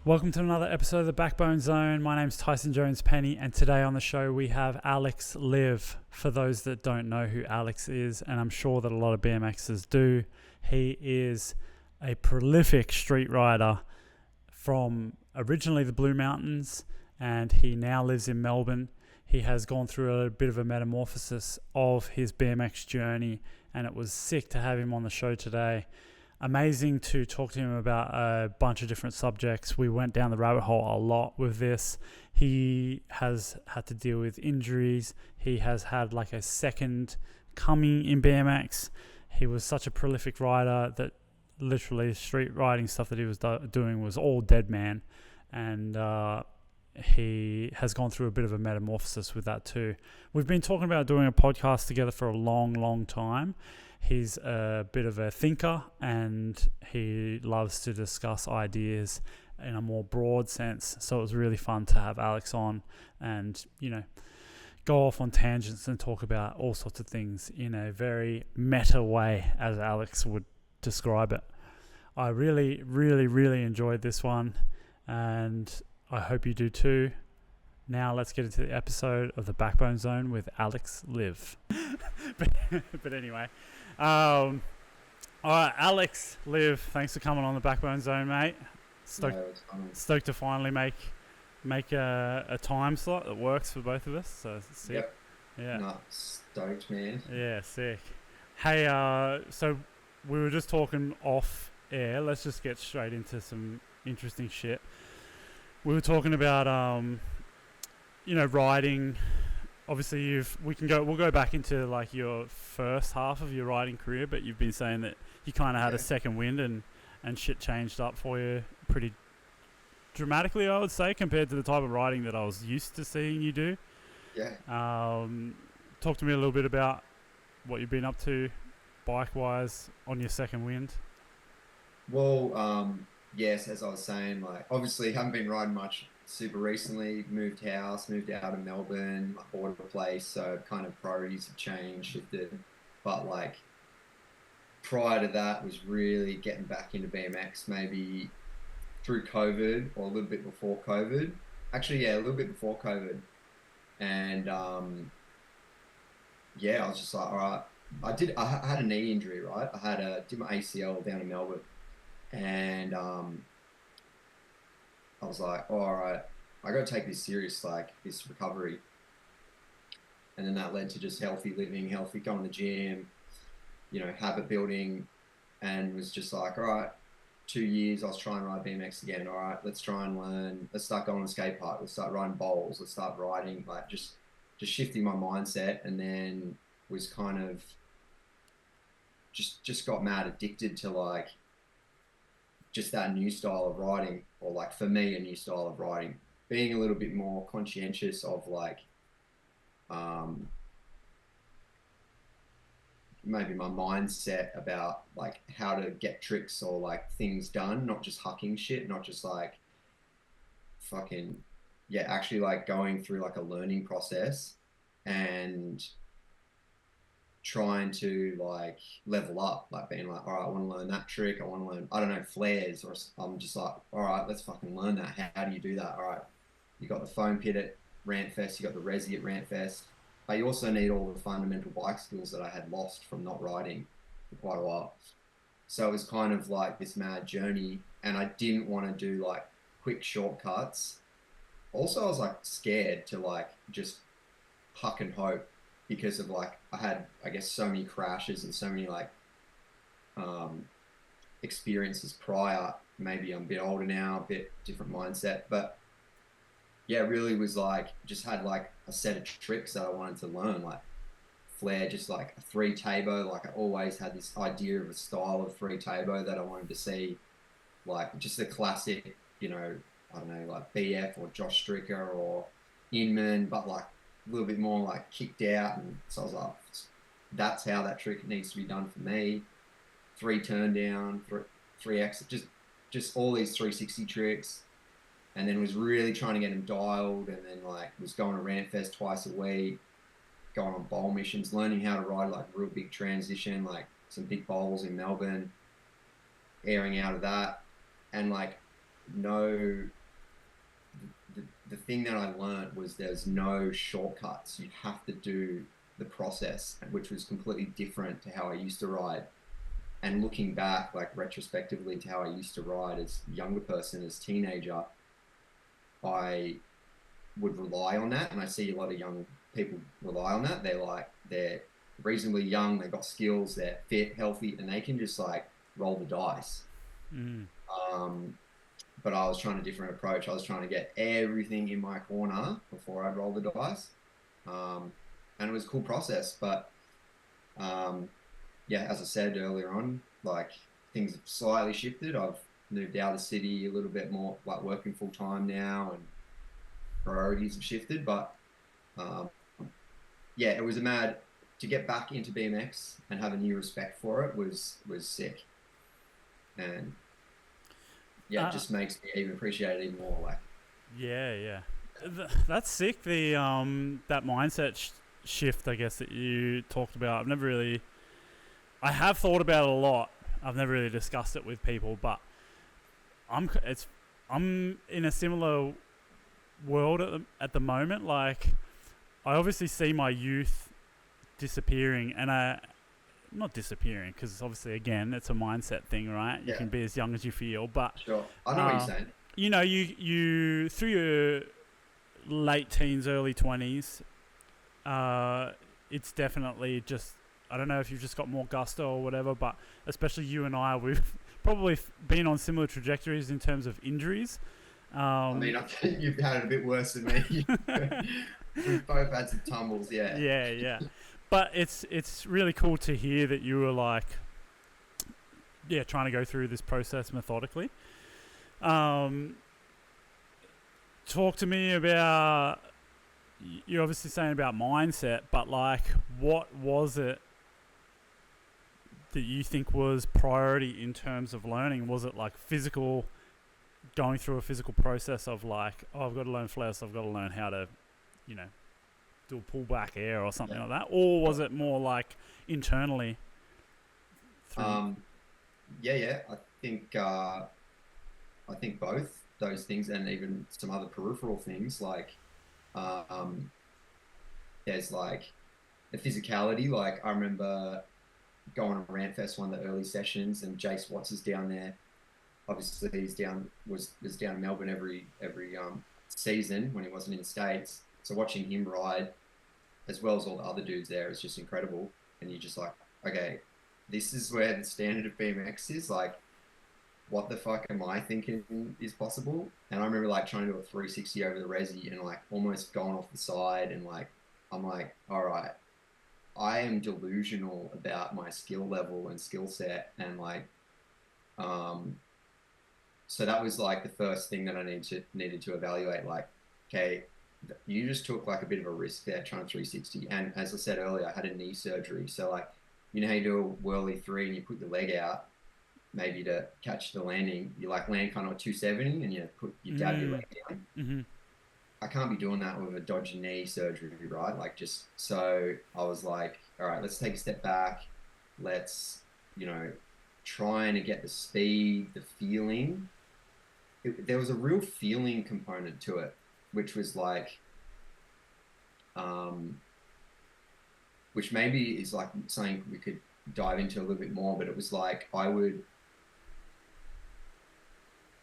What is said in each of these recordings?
Welcome to another episode of the Backbone Zone. My name's Tyson Jones Penny, and today on the show we have Alex Liiv. For those that don't know who Alex is, and I'm sure that a lot of BMXers do, he is a prolific street rider from originally the Blue Mountains, and he now lives in Melbourne. He has gone through a bit of a metamorphosis of his BMX journey, and it was sick to have him on the show today. Amazing to talk to him about a bunch of different subjects. We went down the rabbit hole a lot with this. He has had to deal with injuries. He has had like a second coming in BMX. He was such a prolific rider that literally street riding stuff that he was doing was all dead man. And he has gone through a bit of a metamorphosis with that too. We've been talking about doing a podcast together for a long time. He's a bit of a thinker, and he loves to discuss ideas in a more broad sense. So it was really fun to have Alex on and, go off on tangents and talk about all sorts of things in a very meta way, as Alex would describe it. I really enjoyed this one, and I hope you do too. Now let's get into the episode of the Backbone Zone with Alex Liiv. but anyway, all right, Alex Liiv, thanks for coming on the Backbone Zone, mate. Stoked to finally make a time slot that works for both of us. So sick. Yep. Yeah. No, stoked, man. Yeah, sick. Hey, so we were just talking off air. Let's just get straight into some interesting shit. We were talking about riding. Obviously, we'll go back into like your first half of your riding career, but you've been saying that you kind of had a second wind and shit changed up for you pretty dramatically, I would say, compared to the type of riding that I was used to seeing you do. Yeah. Talk to me a little bit about what you've been up to bike-wise on your second wind. Well, yes, as I was saying, like obviously haven't been riding much super recently. Moved house, moved out of Melbourne, bought a place, so kind of priorities have changed, shifted. But like prior to that was really getting back into BMX, maybe through COVID or a little bit before COVID. Actually, yeah, a little bit before COVID. And I was just like, all right. I had a knee injury, right? Did my ACL down in Melbourne, and I was like, oh, all right, I got to take this serious, like this recovery. And then that led to just healthy living, going to the gym, habit building, and was just like, all right, 2 years I was trying to ride BMX again. All right, let's try and learn. Let's start going to the skate park. Let's start riding bowls. Let's start riding, like just shifting my mindset. And then was kind of just got mad addicted to like just that new style of riding, or like for me a new style of riding, being a little bit more conscientious of like maybe my mindset about like how to get tricks or like things done, not just hucking shit, not just like fucking actually like going through like a learning process and trying to like level up, like being like, all right, I want to learn that trick. I want to learn, I don't know, flares, or I'm just like, all right, let's fucking learn that. How do you do that? All right, you got the foam pit at Rantfest, you got the resi at Rantfest, but you also need all the fundamental bike skills that I had lost from not riding for quite a while. So it was kind of like this mad journey, and I didn't want to do like quick shortcuts. Also, I was like scared to like just huck and hope, because of like I had, I guess, so many crashes and so many like experiences prior. Maybe I'm a bit older now, a bit different mindset, but yeah, really was like just had like a set of tricks that I wanted to learn, like flare, just like a three tabo. Like I always had this idea of a style of three tabo that I wanted to see, like just the classic, I don't know, like BF or Josh Stricker or Inman, but like a little bit more like kicked out. And so I was like, that's how that trick needs to be done for me. 3 turn down, three exit, just all these 360 tricks. And then was really trying to get them dialed, and then like was going to Rantfest twice a week, going on bowl missions, learning how to ride like real big transition, like some big bowls in Melbourne, airing out of that. And like no, the thing that I learned was there's no shortcuts. You have to do the process, which was completely different to how I used to ride. And looking back, like retrospectively to how I used to ride as a younger person, as teenager, I would rely on that. And I see a lot of young people rely on that. They're reasonably young, they've got skills, they're fit, healthy, and they can just like roll the dice. Mm. But I was trying a different approach. I was trying to get everything in my corner before I'd roll the dice. And it was a cool process. But yeah, as I said earlier on, like things have slightly shifted. I've moved out of the city a little bit more, like working full time now, and priorities have shifted. But um, yeah, it was a mad to get back into BMX and have a new respect for it was sick. And yeah, it Uh, just makes me even appreciate it even more. Like, yeah, yeah. That's sick. The that mindset shift, I guess, that you talked about. I have thought about it a lot. I've never really discussed it with people, but I'm it's I'm in a similar world at the moment. Like, I obviously see my youth disappearing, and I not disappearing because obviously again it's a mindset thing, right? You yeah, can be as young as you feel, but sure. I know what you're uh, saying. you through your late teens, early 20s, uh, it's definitely just, I don't know if you've just got more gusto or whatever, but especially you and I, we've probably been on similar trajectories in terms of injuries. I mean, Um, I think you've had it a bit worse than me. We've both had some tumbles, yeah. yeah, yeah. But it's really cool to hear that you were like, yeah, trying to go through this process methodically. Um, Talk to me about, you're obviously saying about mindset, but like, what was it that you think was priority in terms of learning? Was it like physical, going through a physical process of like, oh, I've got to learn flares, so I've got to learn how to, you know, do a pullback air or something Yeah. like that? Or was it more like internally through? Um, yeah. I think both those things, and even some other peripheral things like um, there's like the physicality. Like I remember going on Rant Fest, one of the early sessions, and Jace Watts is down there. Obviously, he's down was down in Melbourne every season when he wasn't in the States. So watching him ride, as well as all the other dudes there, is just incredible. And you're just like, okay, this is where the standard of BMX is. Like, what the fuck am I thinking is possible? And I remember like trying to do a 360 over the resi and like almost going off the side, and like I'm like, all right, I am delusional about my skill level and skill set, and like um so that was like the first thing that I needed to evaluate. Like, okay, you just took like a bit of a risk there trying 360, and as I said earlier, I had a knee surgery. So like, you know how you do a whirly three and you put your leg out maybe to catch the landing, you like land kind of a 270 and you dab your Mm, leg down. mm-hmm. I can't be doing that with a dodgy knee surgery, right? Like, just so I was like, all right, let's take a step back. Let's, you know, trying to get the speed, the feeling. There was a real feeling component to it, which was like, um, which maybe is like something we could dive into a little bit more. But it was like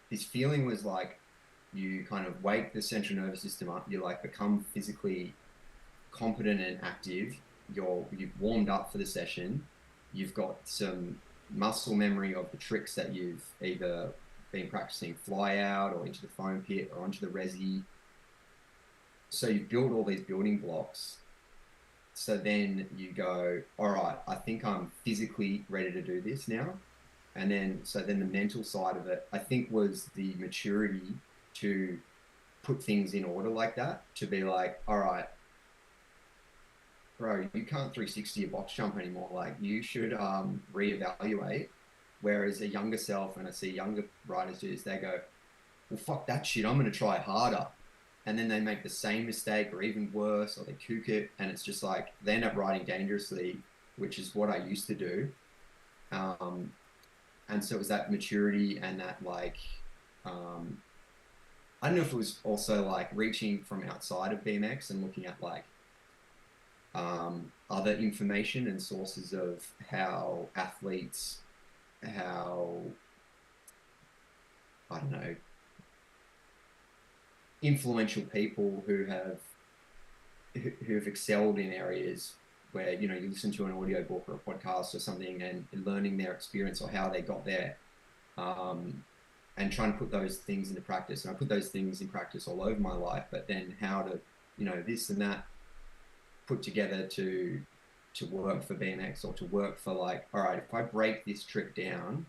this feeling was like you kind of wake the central nervous system up. You like become physically competent and active. You've warmed up for the session. You've got some muscle memory of the tricks that you've either been practicing fly out or into the foam pit or onto the resi. So you build all these building blocks. So then you go, all right, I think I'm physically ready to do this now. And then, so then the mental side of it, I think, was the maturity to put things in order like that, to be like, all right, bro, you can't 360 a box jump anymore. Like, you should reevaluate. Whereas a younger self, and I see younger riders do this, they go, well, fuck that shit, I'm going to try harder. And then they make the same mistake or even worse, or they kook it. And it's just like, they end up riding dangerously, which is what I used to do. And so it was that maturity and that like I don't know if it was also like reaching from outside of BMX and looking at like other information and sources of how athletes, how, I don't know, influential people who have excelled in areas where, you know, you listen to an audio book or a podcast or something and learning their experience or how they got there, and trying to put those things into practice. And I put those things in practice all over my life, but then how to, you know, this and that put together to work for BMX, or to work for like, all right, if I break this trick down,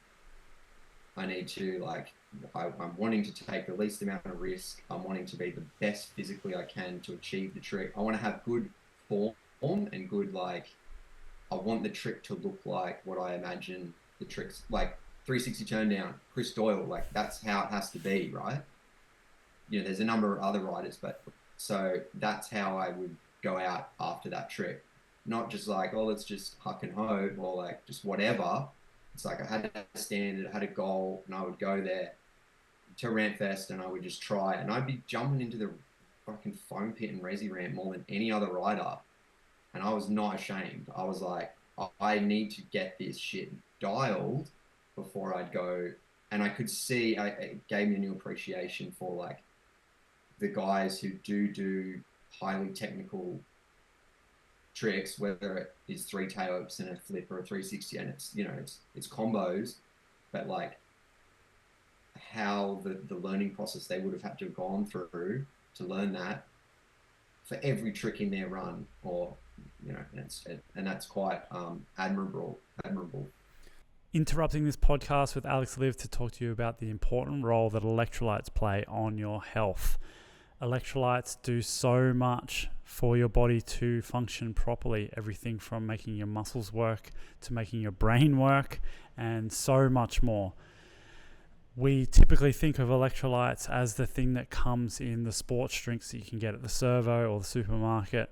I need to like, I'm wanting to take the least amount of risk. I'm wanting to be the best physically I can to achieve the trick. I want to have good form and good, like, I want the trick to look like what I imagine the tricks, like 360 turn down, Chris Doyle, like that's how it has to be, right? You know, there's a number of other riders, but so that's how I would go out after that trick. Not just like, oh, let's just huck and hope, or like just whatever. It's like I had a standard, I had a goal, and I would go there to Ramp Fest and I would just try, and I'd be jumping into the fucking foam pit and resi ramp more than any other rider. And I was not ashamed. I was like, I need to get this shit dialed before I'd go. And I could see, it gave me a new appreciation for like the guys who do highly technical tricks, whether it is three tailwhips and a flip or a 360, and it's, you know, it's combos, but like how the learning process they would have had to have gone through to learn that for every trick in their run, or, you know, and that's quite admirable. Interrupting this podcast with Alex Liiv to talk to you about the important role that electrolytes play on your health. Electrolytes do so much for your body to function properly. Everything from making your muscles work to making your brain work, and so much more. We typically think of electrolytes as the thing that comes in the sports drinks that you can get at the servo or the supermarket.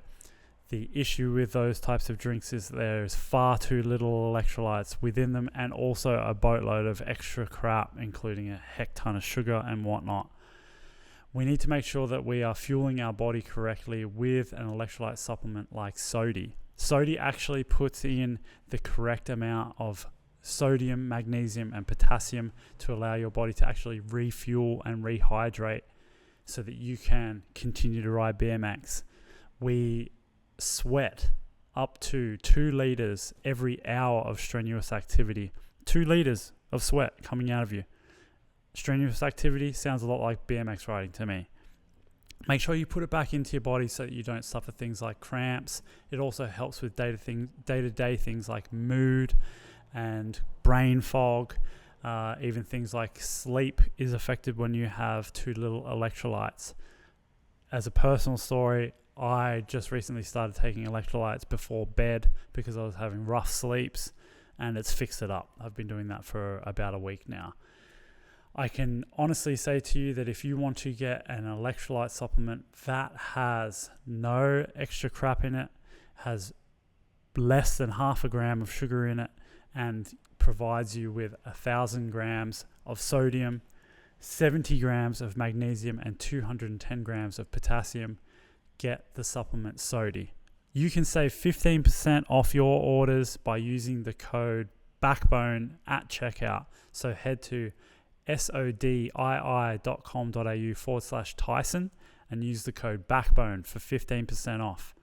The issue with those types of drinks is there's far too little electrolytes within them, and also a boatload of extra crap, including a heck ton of sugar and whatnot. We need to make sure that we are fueling our body correctly with an electrolyte supplement like Sodi. Sodi actually puts in the correct amount of sodium, magnesium, and potassium to allow your body to actually refuel and rehydrate so that you can continue to ride BMX. We sweat up to 2 liters every hour of strenuous activity. 2 liters of sweat coming out of you. Strenuous activity sounds a lot like BMX riding to me. Make sure you put it back into your body so that you don't suffer things like cramps. It also helps with day-to-day things like mood and brain fog. Even things like sleep is affected when you have too little electrolytes. As a personal story, I just recently started taking electrolytes before bed because I was having rough sleeps, and it's fixed it up. I've been doing that for about a week now. I can honestly say to you that if you want to get an electrolyte supplement that has no extra crap in it, has less than half a gram of sugar in it, and provides you with 1,000 grams of sodium, 70 grams of magnesium, and 210 grams of potassium, get the supplement Sodi. You can save 15% off your orders by using the code BACKBONE at checkout. So head to sodii.com.au/Tyson and use the code BACKBONE for 15% off.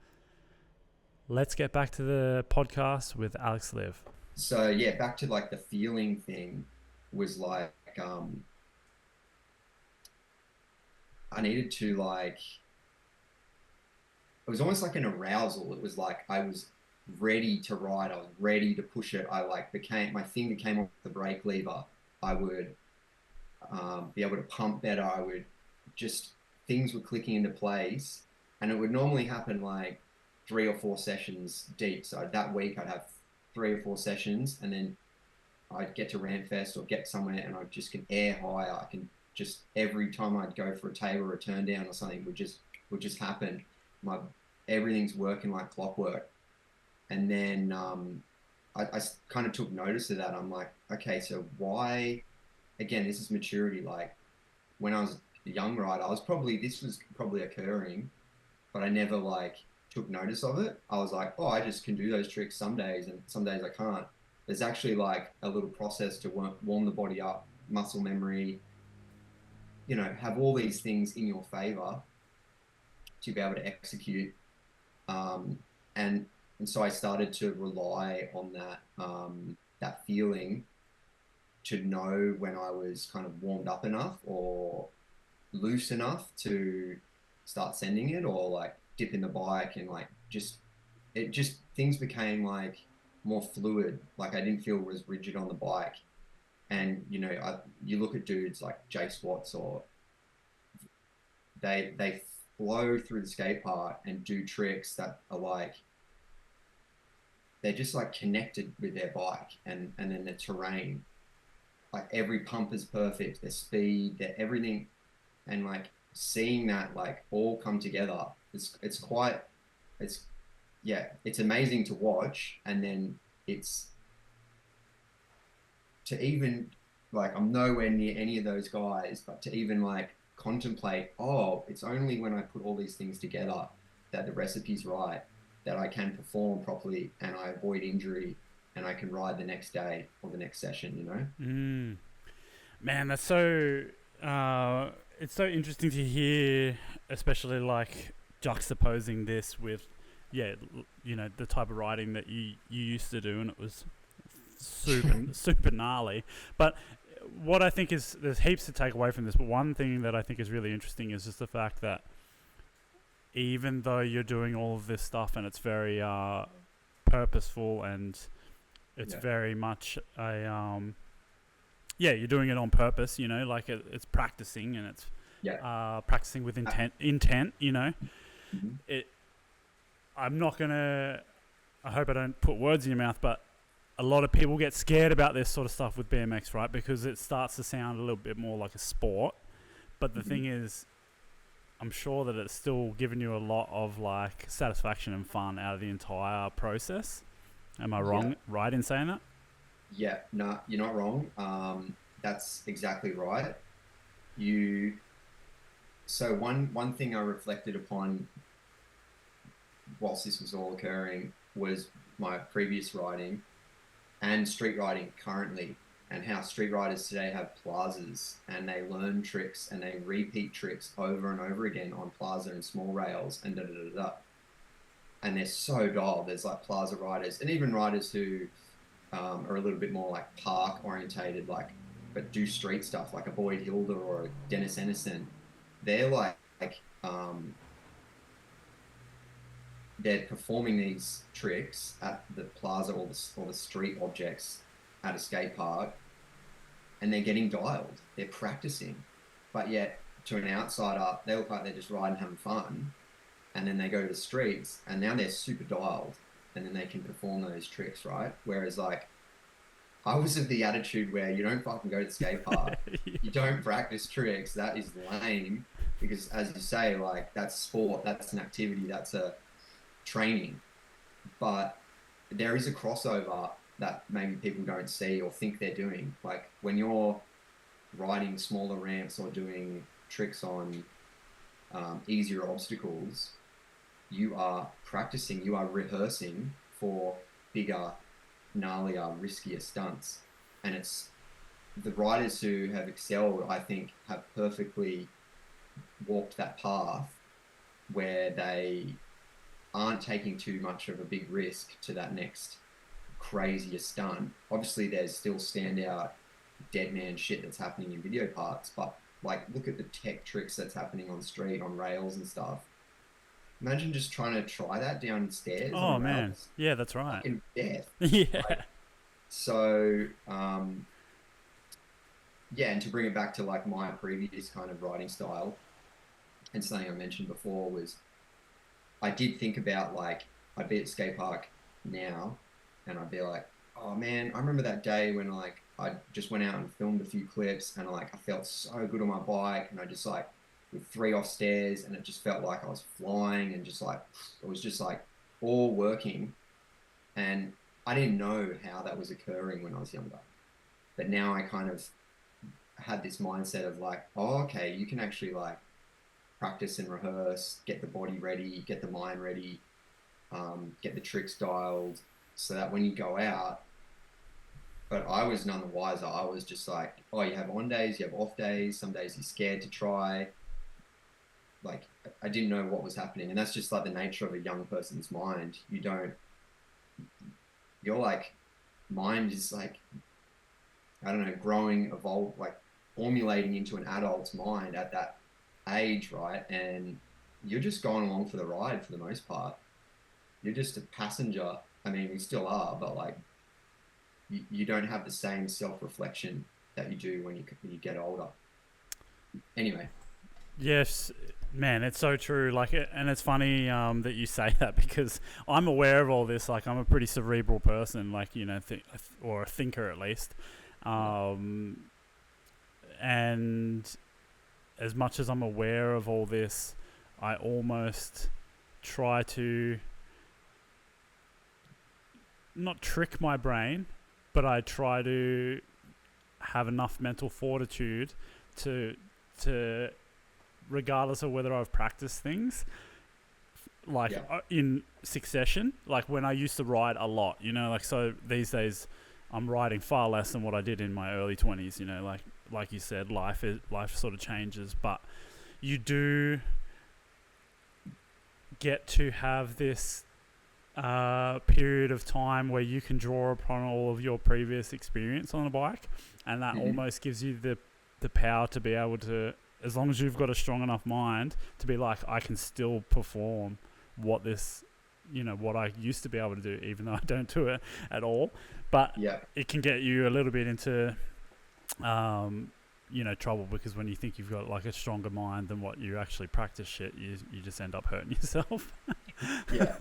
Let's get back to the podcast with Alex Liiv. So yeah, back to like the feeling thing was like, I needed to like, it was almost like an arousal. It was like I was ready to ride. I was ready to push it. I like my finger came off the brake lever. I would be able to pump better. I would just, things were clicking into place, and it would normally happen like 3 or 4 sessions deep. So that week I'd have 3 or 4 sessions, and then I'd get to Ramfest or get somewhere and I just can air higher. I can just, every time I'd go for a table or a turn down or something would just happen. Everything's working like clockwork. And then I kind of took notice of that. I'm like, okay, so why, again, this is maturity. Like, when I was a young rider, this was probably occurring, but I never like took notice of it. I was like, oh, I just can do those tricks some days and some days I can't. There's actually like a little process to warm the body up, muscle memory, have all these things in your favor to be able to execute. Um, and and so I started to rely on that feeling to know when I was kind of warmed up enough or loose enough to start sending it, or like dip in the bike, and like just things became like more fluid. Like I didn't feel as rigid on the bike. And you look at dudes like Jay Squats, or they flow through the skate park and do tricks that are like they're just like connected with their bike, and then the terrain. Like every pump is perfect, their speed, their everything, and like seeing that like all come together, it's yeah, it's amazing to watch. And then it's to even like, I'm nowhere near any of those guys, but to even like contemplate, oh, it's only when I put all these things together that the recipe's right, that I can perform properly and I avoid injury and I can ride the next day or the next session. Man, that's so. It's so interesting to hear, especially like juxtaposing this with, the type of riding that you used to do, and it was super gnarly. But what I think is, there's heaps to take away from this, but one thing that I think is really interesting is just the fact that even though you're doing all of this stuff and it's very purposeful, and it's very much a you're doing it on purpose, like it's practicing, and it's practicing with intent, Mm-hmm. I'm not gonna, I hope I don't put words in your mouth, but a lot of people get scared about this sort of stuff with BMX, right? Because it starts to sound a little bit more like a sport. But the thing is, I'm sure that it's still giving you a lot of like satisfaction and fun out of the entire process. Am I wrong, right in saying that? Yeah, no, you're not wrong. That's exactly right. So one thing I reflected upon whilst this was all occurring was my previous riding and street riding currently, and how street riders today have plazas and they learn tricks and they repeat tricks over and over again on plaza and small rails and da da da da. And they're so dialed. There's like plaza riders and even riders who are a little bit more like park orientated, like, but do street stuff, like a Boyd Hilda or a Dennis Enison. They're um, they're performing these tricks at the plaza, or the street objects at a skate park, and they're getting dialed. They're practicing, but yet to an outsider, they look like they're just riding, having fun. And then they go to the streets, and now they're super dialed, and then they can perform those tricks, right? Whereas like, I was of the attitude where you don't fucking go to the skate park, you don't practice tricks. That is lame, because as you say, like that's sport, that's an activity, that's a training. But there is a crossover that maybe people don't see or think they're doing. Like when you're riding smaller ramps or doing tricks on easier obstacles, you are practicing, you are rehearsing for bigger, gnarlier, riskier stunts. And it's the riders who have excelled, I think, have perfectly walked that path where they aren't taking too much of a big risk to that next crazier stunt. Obviously, there's still standout dead man shit that's happening in video parts, but like, look at the tech tricks that's happening on street, on rails and stuff. Imagine just trying to try that downstairs. Oh man, yeah, that's right. Fucking death. Yeah. Like, so, and to bring it back to like my previous kind of riding style, and something I mentioned before was, I did think about like, I'd be at skate park now, and I'd be like, oh man, I remember that day when like I just went out and filmed a few clips, and like I felt so good on my bike, and I just like with 3 off stairs, and it just felt like I was flying, and just like it was just like all working. And I didn't know how that was occurring when I was younger, but now I kind of had this mindset of like, oh, okay, you can actually like practice and rehearse, get the body ready, get the mind ready, get the tricks dialed, so that when you go out. But I was none the wiser. I was just like, oh, you have on days, you have off days. Some days you're scared to try. Like I didn't know what was happening, and that's just like the nature of a young person's mind. You don't. Your like mind is like, I don't know, growing, evolve, like formulating into an adult's mind at that age, right? And you're just going along for the ride for the most part. You're just a passenger. I mean, we still are, but like you don't have the same self-reflection that you do when you get older. Anyway, Yes, man, it's so true. Like, and it's funny that you say that because I'm aware of all this. Like, I'm a pretty cerebral person, like or a thinker at least. yeah, Um, and as much as I'm aware of all this, I almost try to not trick my brain, but I try to have enough mental fortitude to to regardless of whether I've practiced things like yeah, in succession, like when I used to ride a lot, like so these days I'm riding far less than what I did in my early 20s, like you said, life sort of changes, but you do get to have this period of time where you can draw upon all of your previous experience on a bike, and that hmm almost gives you the power to be able to, as long as you've got a strong enough mind to be like, I can still perform what this, what I used to be able to do, even though I don't do it at all. But yeah, it can get you a little bit into, trouble, because when you think you've got like a stronger mind than what you actually practice shit, you just end up hurting yourself. yeah.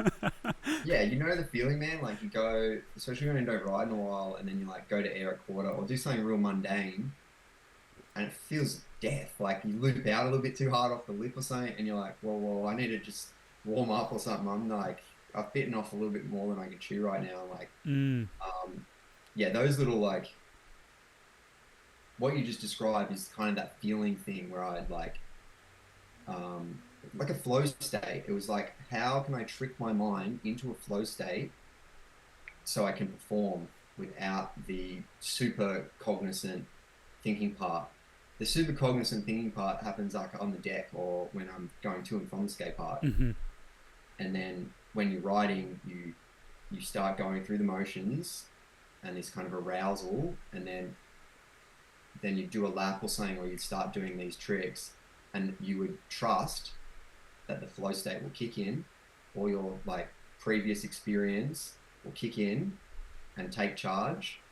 Yeah, you know the feeling, man. Like you go, especially when you don't ride in a while, and then you like go to air a quarter or do something real mundane, and it feels death. Like you loop out a little bit too hard off the lip or something, and you're like, whoa, I need to just warm up or something. I'm like, I've bitten off a little bit more than I can chew right now. Like, Mm. yeah, those little like what you just described is kind of that feeling thing where I'd um, like a flow state. It was like, how can I trick my mind into a flow state so I can perform without the super cognizant thinking part. The super cognizant thinking part happens like on the deck or when I'm going to and from the skate park. Mm-hmm. And then when you're riding, you start going through the motions and this kind of arousal, and then you do a lap or something, or you start doing these tricks, and you would trust that the flow state will kick in, or your like previous experience will kick in and take charge,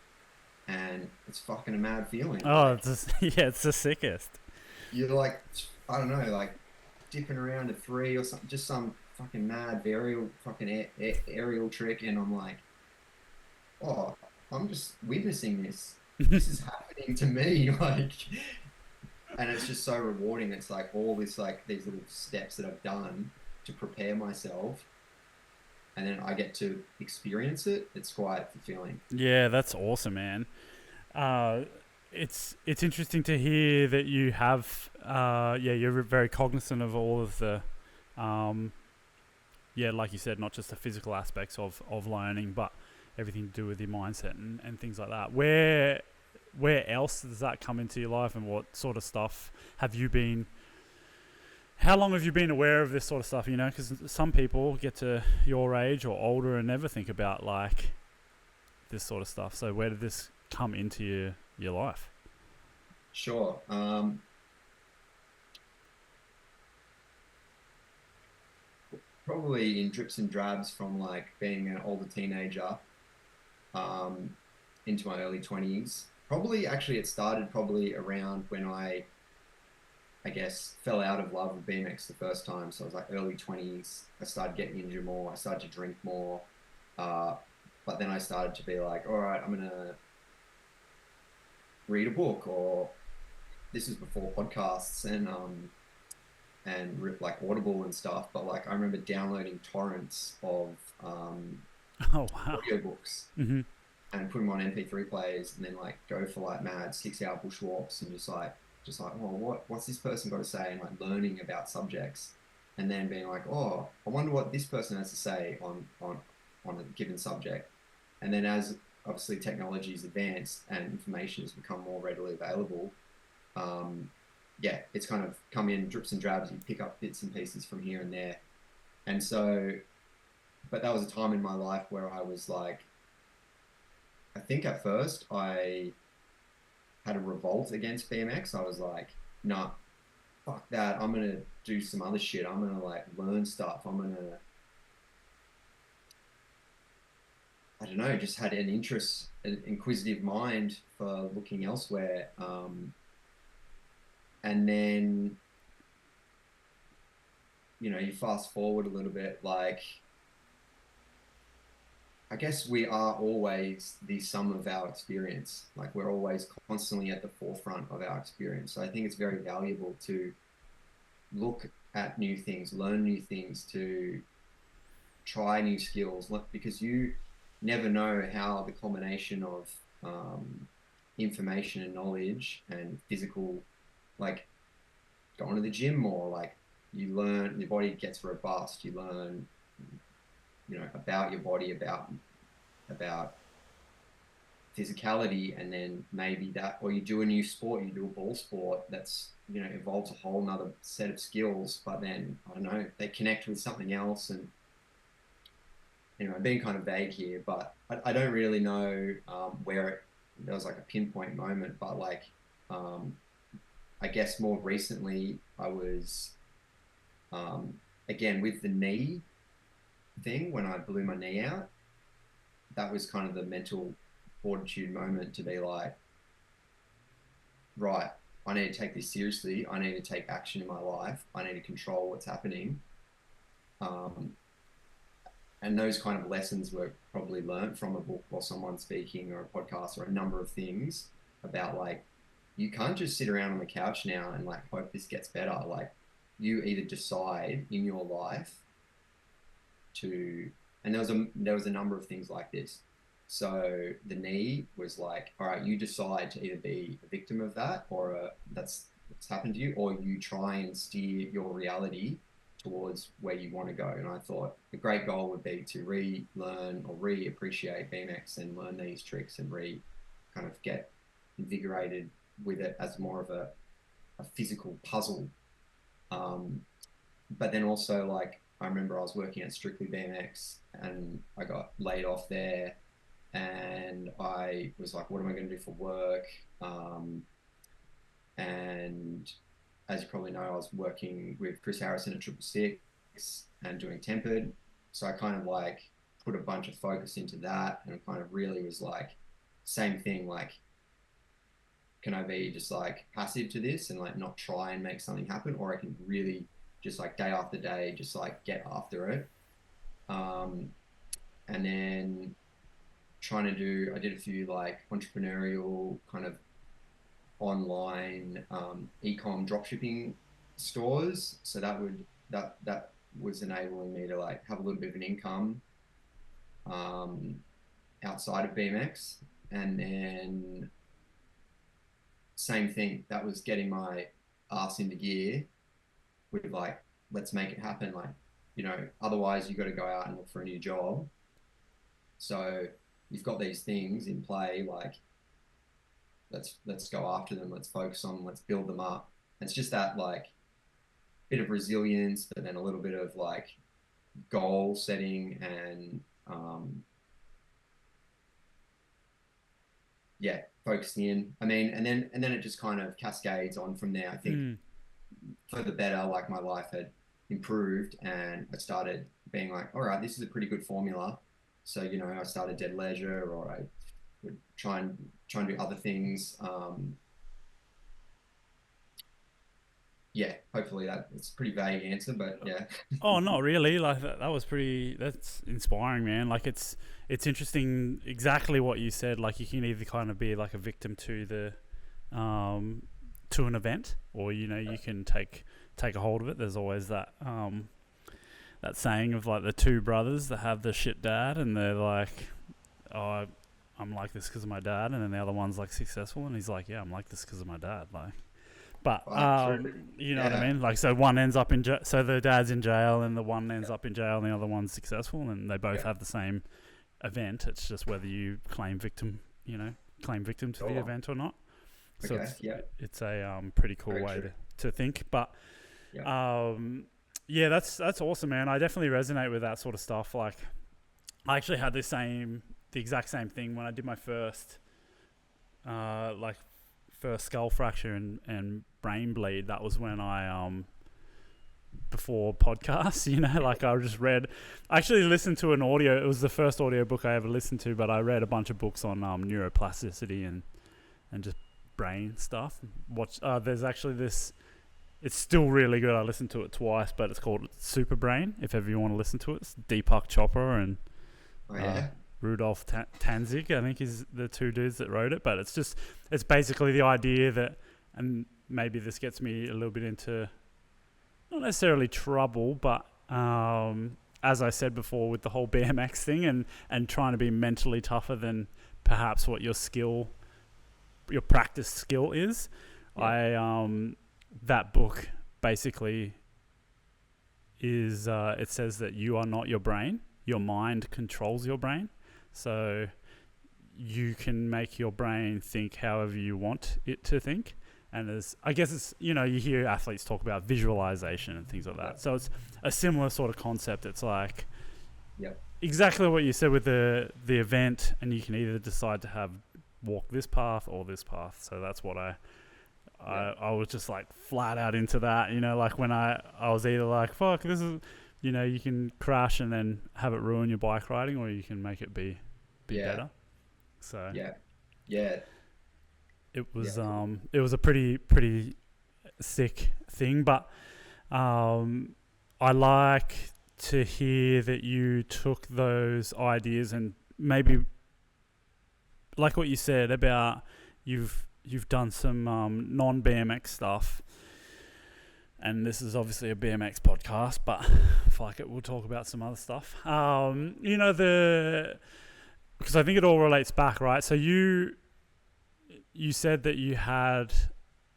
and it's fucking a mad feeling. Oh, Like it's the sickest. you're like, I don't know, like dipping around a three or something, just some fucking mad aerial fucking aerial trick, and I'm like, oh, I'm just witnessing this. This is happening to me, like, and it's just so rewarding. It's like all this, like these little steps that I've done to prepare myself, and then I get to experience it. It's quite fulfilling. Yeah, that's awesome, man. Uh, it's interesting to hear that you have, you're very cognizant of all of the, um, like you said, not just the physical aspects of learning, but everything to do with your mindset and things like that. Where else does that come into your life, and what sort of stuff have you been? How long have you been aware of this sort of stuff? Because some people get to your age or older and never think about like this sort of stuff. So where did this come into your life? Sure. Probably in drips and drabs from like being an older teenager um, into my early 20s. Probably actually it started probably around when I guess fell out of love with BMX the first time. So I was like early 20s. I started getting injured more. I started to drink more. Uh, but then I started to be like, all right, I'm gonna read a book, or this is before podcasts and like Audible and stuff. But like I remember downloading torrents of Oh wow. audiobooks, Mm-hmm. and put them on MP3 players, and then like go for like mad 6 hour bushwalks and just like, oh, what's this person got to say, and like learning about subjects, and then being like, oh, I wonder what this person has to say on a given subject. And then as obviously technology is advanced and information has become more readily available, um, yeah, it's kind of come in drips and drabs. You pick up bits and pieces from here and there. And so, but that was a time in my life where I was like, I think at first I had a revolt against BMX. I was like, nah, fuck that. I'm going to do some other shit. I'm going to like learn stuff. I'm going to, I don't know, just had an interest, an inquisitive mind for looking elsewhere. And then, you know, you fast forward a little bit, like, I guess we are always the sum of our experience. Like we're always constantly at the forefront of our experience. So I think it's very valuable to look at new things, learn new things, to try new skills, because you never know how the combination of information and knowledge and physical, like going to the gym more, like you learn, your body gets robust, you learn, you know, about your body, about physicality, and then maybe that, or you do a new sport, you do a ball sport that's, you know, involves a whole nother set of skills, but then I don't know, they connect with something else. And anyway, I'm being kind of vague here, but I don't really know where there was like a pinpoint moment, but like um, I guess more recently I was um, again with the knee thing when I blew my knee out. That was kind of the mental fortitude moment to be like, right, I need to take this seriously. I need to take action in my life. I need to control what's happening. Um, and those kind of lessons were probably learned from a book or someone speaking or a podcast or a number of things about like, you can't just sit around on the couch now and like hope this gets better. Like you either decide in your life to, and there was a number of things like this. So the knee was like, all right, you decide to either be a victim of that or that's what's happened to you, or you try and steer your reality towards where you want to go. And I thought a great goal would be to relearn or reappreciate BMX and learn these tricks and kind of get invigorated with it as more of a physical puzzle. But then also like I remember I was working at Strictly BMX and I got laid off there, and I was like, what am I going to do for work? And as you probably know, I was working with Chris Harrison at Triple Six and doing Tempered. So I kind of like put a bunch of focus into that, and it kind of really was like, same thing, like, can I be just like passive to this and like not try and make something happen, or I can really just like day after day, just like get after it. And then I did a few like entrepreneurial kind of online e-com dropshipping stores. So that was enabling me to like have a little bit of an income um, outside of BMX. And then same thing, that was getting my ass into gear with like, let's make it happen. Like, you know, otherwise you got to go out and look for a new job. So you've got these things in play, like let's go after them, let's focus on them, let's build them up. And it's just that like bit of resilience, but then a little bit of like goal setting and yeah, focusing in. I mean, and then it just kind of cascades on from there. I think for the better, like my life had improved and I started being like, all right, this is a pretty good formula. So, you know, I started Dead Leisure, or I would try and do other things. Yeah, hopefully it's a pretty vague answer, but yeah. Oh, not really. Like that was pretty. That's inspiring, man. Like it's interesting. Exactly what you said. Like you can either kind of be like a victim to to an event, or you know you can take a hold of it. There's always that that saying of like the two brothers that have the shit dad, and they're like, oh, I'm like this because of my dad, and then the other one's like successful, and he's like, yeah, I'm like this because of my dad. Like, but True. you know what I Yeah. mean? Like, so one ends up in so the dad's in jail, and the one ends up in jail, and the other one's successful, and they both Yeah. have the same event. It's just whether you claim victim, claim victim to the Sure. event or not. So Okay. Yeah. it's a pretty cool Very way true. to think. But Yeah. yeah, that's awesome, man. I definitely resonate with that sort of stuff. Like, I actually had the exact same thing when I did my first first skull fracture and brain bleed. That was when I before podcasts, like I actually listened to an audio. It was the first audio book I ever listened to, but I read a bunch of books on neuroplasticity and just brain stuff. There's actually this. It's still really good. I listened to it twice, but it's called Super Brain. If ever you want to listen to it, it's Deepak Chopra and Oh yeah. Rudolf Tanzig, I think, is the two dudes that wrote it. But it's basically the idea that, and maybe this gets me a little bit into not necessarily trouble, but as I said before, with the whole BMX thing and trying to be mentally tougher than perhaps what your practice skill is. Yeah. That book basically is it says that you are not your brain. Your mind controls your brain. So you can make your brain think however you want it to think. And I guess it's, you hear athletes talk about visualization and things like that. So it's a similar sort of concept. It's like exactly what you said with the event, and you can either decide to walk this path or this path. So that's what I was just like flat out into that, like when I was either like, fuck, this is, you can crash and then have it ruin your bike riding, or you can make it be better. So it was it was a pretty sick thing, but I like to hear that you took those ideas and maybe, like what you said about you've done some non-BMX stuff, and this is obviously a BMX podcast, but fuck it, we'll talk about some other stuff. Because I think it all relates back, right? So you said that you had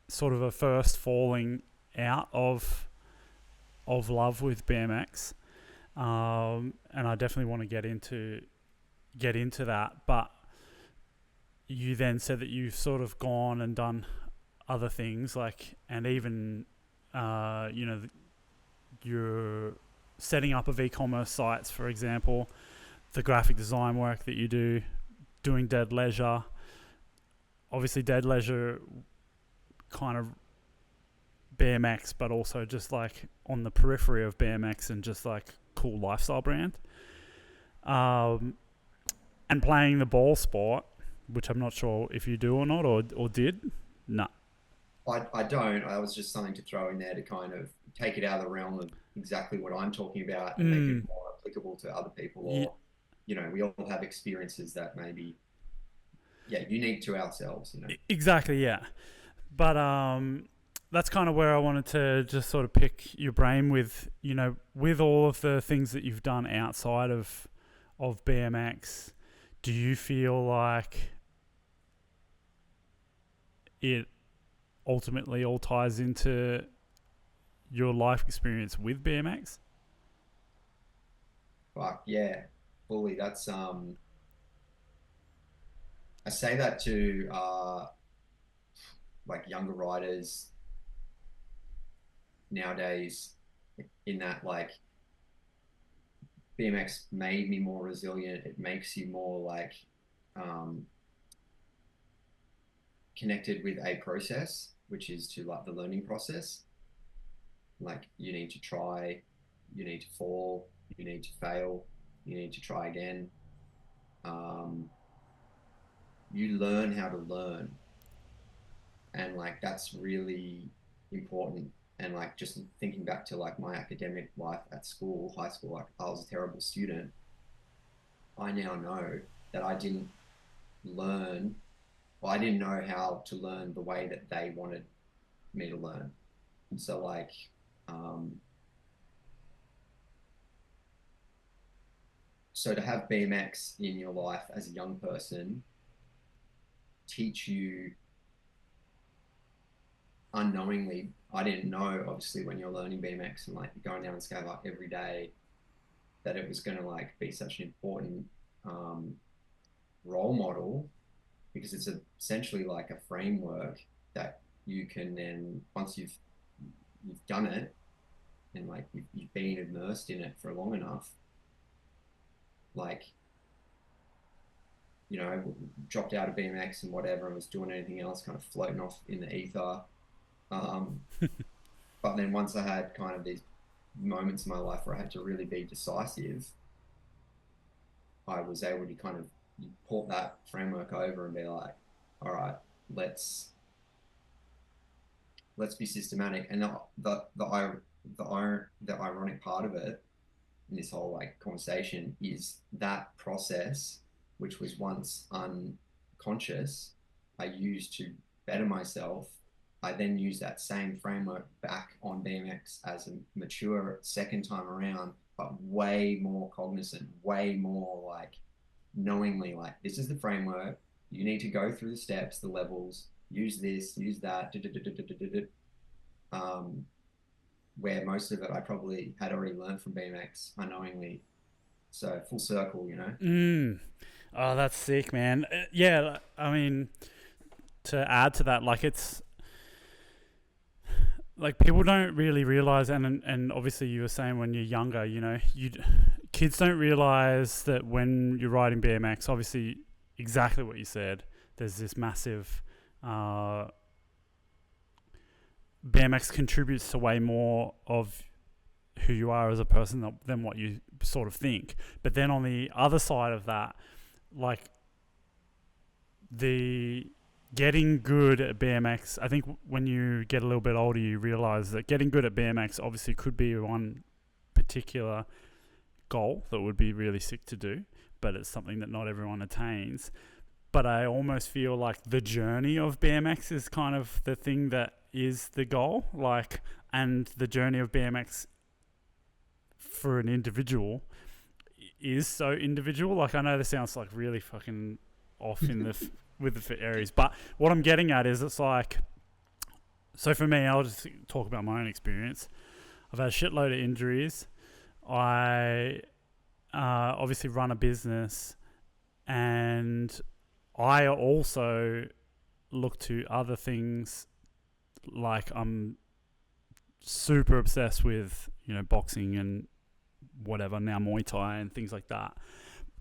sort of a first falling out of love with BMX, and I definitely want to get into that, but you then said that you've sort of gone and done other things, like, and even, you're setting up of e-commerce sites, for example, the graphic design work that you do, doing Dead Leisure. Obviously, Dead Leisure kind of BMX, but also just like on the periphery of BMX and just like cool lifestyle brand. And playing the ball sport, which I'm not sure if you do or not, or did. No. I don't. I was just something to throw in there to kind of take it out of the realm of exactly what I'm talking about and make it more applicable to other people. Or, we all have experiences that may be, unique to ourselves. Exactly, yeah. But that's kind of where I wanted to just sort of pick your brain with, with all of the things that you've done outside of BMX. Do you feel like it ultimately all ties into your life experience with BMX? Fuck yeah, fully. That's I say that to like younger riders nowadays, in that like BMX made me more resilient. It makes you more like connected with a process, which is to like the learning process. Like you need to try, you need to fall, you need to fail, you need to try again. You learn how to learn, and like that's really important. And like just thinking back to like my academic life at school, high school, like I was a terrible student. I now know that I didn't learn, well, I didn't know how to learn the way that they wanted me to learn. And so like so to have BMX in your life as a young person teach you unknowingly. I didn't know, obviously, when you're learning BMX and like going down the scale like every day, that it was going to like be such an important um, role model, because it's essentially like a framework that you can then, once you've done it and like you've been immersed in it for long enough, like, you know, dropped out of BMX and whatever and was doing anything else, kind of floating off in the ether. Um, but then once I had kind of these moments in my life where I had to really be decisive, I was able to kind of port that framework over and be like, all right, let's be systematic. And the ironic part of it in this whole like conversation is that process, which was once unconscious, I used to better myself. I then use that same framework back on BMX as a mature second time around, but way more cognizant, way more like knowingly, like, this is the framework. You need to go through the steps, the levels, use this, use that, where most of it I probably had already learned from BMX unknowingly. So full circle, you know? Oh, that's sick, man. Yeah, I mean, to add to that, like, it's like people don't really realize, and obviously you were saying when you're younger, you know, kids don't realize that when you're riding BMX, obviously exactly what you said, there's this massive BMX contributes to way more of who you are as a person than what you sort of think. But then on the other side of that, like, the getting good at BMX, I think when you get a little bit older, you realize that getting good at BMX obviously could be one particular goal that would be really sick to do, but it's something that not everyone attains. But I almost feel like the journey of BMX is kind of the thing that is the goal, like, and the journey of BMX for an individual is so individual. Like, I know this sounds like really fucking off in the with the fit areas, but what I'm getting at is, it's like, so for me, I'll just talk about my own experience. I've had a shitload of injuries. I obviously run a business, and I also look to other things. Like, I'm super obsessed with, you know, boxing and whatever, now Muay Thai and things like that.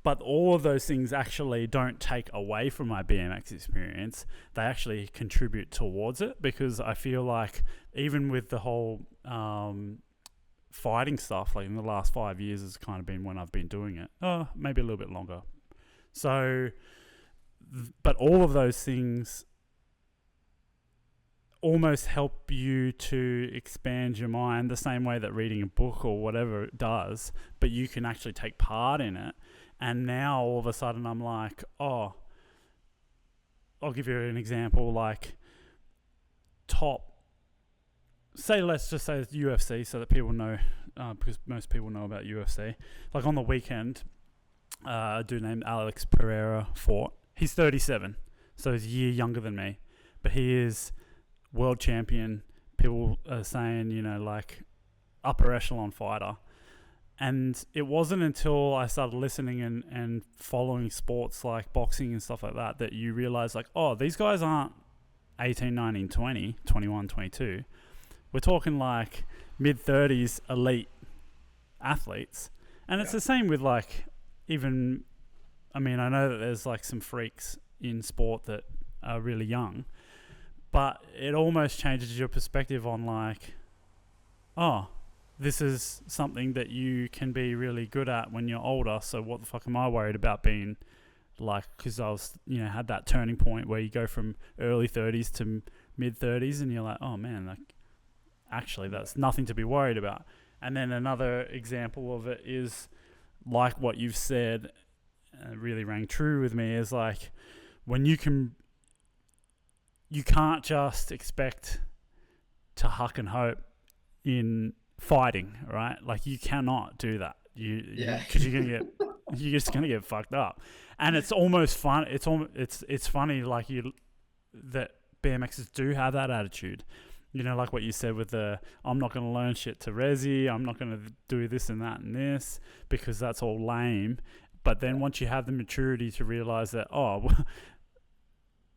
But all of those things actually don't take away from my BMX experience. They actually contribute towards it, because I feel like even with the whole fighting stuff, like in the last 5 years has kind of been when I've been doing it. Maybe a little bit longer. So, but all of those things almost help you to expand your mind the same way that reading a book or whatever it does, but you can actually take part in it. And now all of a sudden I'm like, oh, I'll give you an example, like let's just say it's UFC, so that people know, because most people know about UFC. Like, on the weekend, a dude named Alex Pereira fought. He's 37, so he's a year younger than me, but he is world champion. People are saying, you know, like, upper echelon fighter. And it wasn't until I started listening and following sports like boxing and stuff like that, that you realize, like, oh, these guys aren't 18, 19, 20, 21, 22. We're talking like mid-30s elite athletes. And it's the same with, like, even, I mean, I know that there's like some freaks in sport that are really young, but it almost changes your perspective on, like, oh, this is something that you can be really good at when you're older. So what the fuck am I worried about being, like, because I was, you know, had that turning point where you go from early 30s to mid 30s, and you're like, oh man, like, actually that's nothing to be worried about. And then another example of it is, like what you've said, really rang true with me, is like, when you can't just expect to huck and hope in fighting, right? Like, you cannot do that. Because you're gonna get You're just gonna get fucked up, and it's almost fun. It's funny like that BMXers do have that attitude. You know, like what you said with the I'm not going to learn shit to resi. I'm not going to do this and that and this because that's all lame. But then once you have the maturity to realize that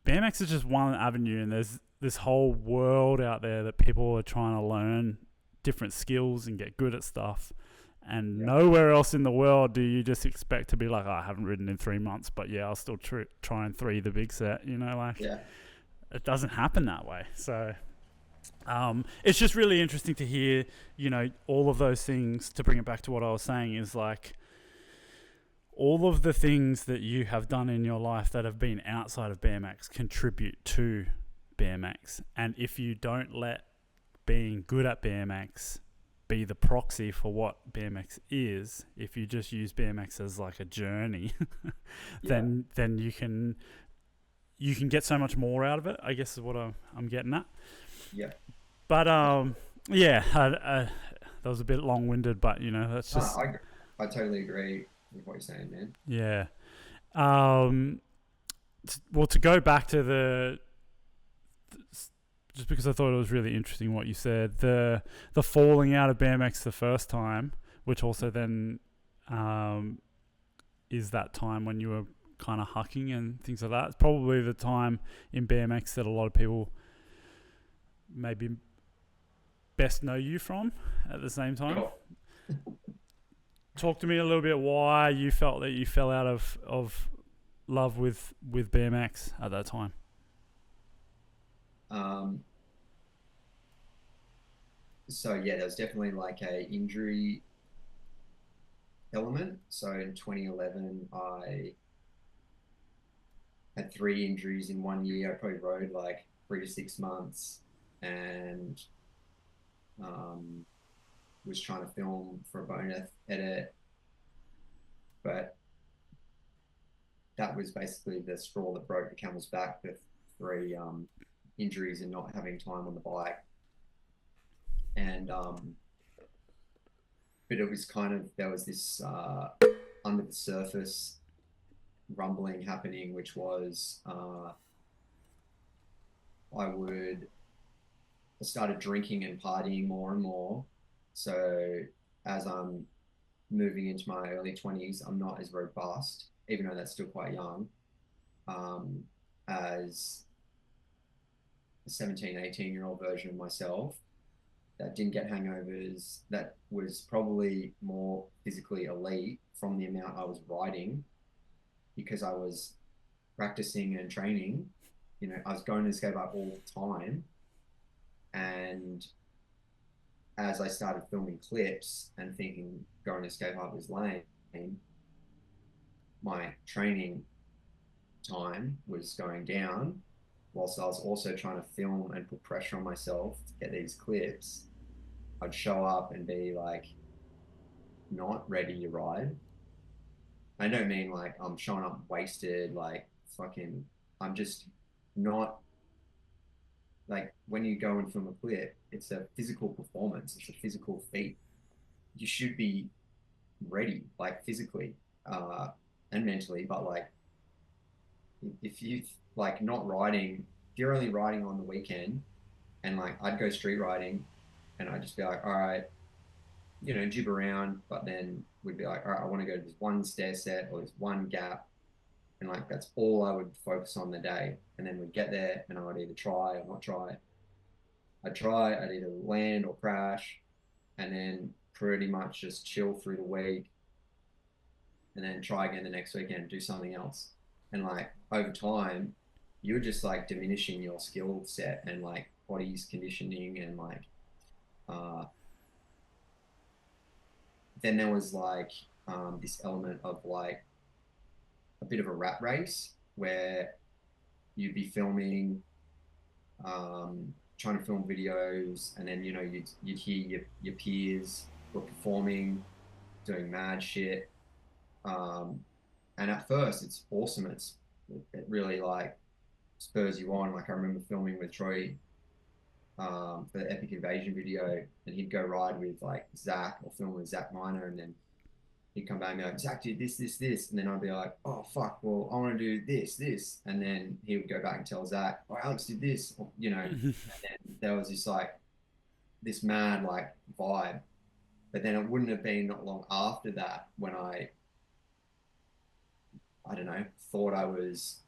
BMX is just one avenue, and there's this whole world out there that people are trying to learn different skills and get good at stuff. And nowhere else in the world do you just expect to be like, I haven't ridden in 3 months, but yeah, I'll still try and 3 the big set. You know, like it doesn't happen that way. So it's just really interesting to hear, you know, all of those things. To bring it back to what I was saying is like all of the things that you have done in your life that have been outside of BMX contribute to BMX. And if you don't let being good at BMX be the proxy for what BMX is, if you just use BMX as like a journey, then you can get so much more out of it, I guess is what I'm getting at. Yeah. But that was a bit long-winded, but you know, that's just I totally agree with what you're saying, man. Yeah. Well, to go back to just because I thought it was really interesting what you said, the falling out of BMX the first time, which also then is that time when you were kind of hucking and things like that. It's probably the time in BMX that a lot of people maybe best know you from at the same time. Sure. Talk to me a little bit why you felt that you fell out of love with BMX at that time. So yeah, there was definitely like a injury element. So in 2011, I had 3 injuries in 1 year. I probably rode like 3 to 6 months, and was trying to film for a Bonedeth edit, but that was basically the straw that broke the camel's back. The 3 injuries and not having time on the bike, and but it was kind of, there was this under the surface rumbling happening, which was I started drinking and partying more and more. So as I'm moving into my early 20s, I'm not as robust, even though that's still quite young, as a 17, 18-year-old version of myself that didn't get hangovers, that was probably more physically elite from the amount I was riding, because I was practicing and training. You know, I was going to the skate park all the time. And as I started filming clips and thinking going to skate park was lame, my training time was going down, whilst I was also trying to film and put pressure on myself to get these clips. I'd show up and be like not ready to ride. I don't mean like I'm showing up wasted, like fucking, I'm just not, like when you go and film a clip, it's a physical performance, it's a physical feat. You should be ready, like physically and mentally, but like if you like not riding, if you're only riding on the weekend, and like I'd go street riding and I'd just be like, all right, you know, jib around, but then we'd be like, all right, I want to go to this one stair set or this one gap. And like, that's all I would focus on the day. And then we'd get there and I would either try or not try. I'd try, I'd either land or crash, and then pretty much just chill through the week, and then try again the next weekend, do something else. And like over time, you're just like diminishing your skill set and like body's conditioning, and like then there was like this element of like a bit of a rat race where you'd be filming, trying to film videos, and then, you know, you'd hear your peers were performing, doing mad shit. And at first it's awesome. It really like spurs you on. Like I remember filming with Troy for the Epic Invasion video, and he'd go ride with like Zach or film with Zach Minor, and then he'd come back and be like, Zach did this, and then I'd be like, oh fuck, well I want to do this, and then he would go back and tell Zach, oh Alex did this, or, you know, and then there was this like this mad like vibe. But then it wouldn't have been not long after that when I don't know, thought I was.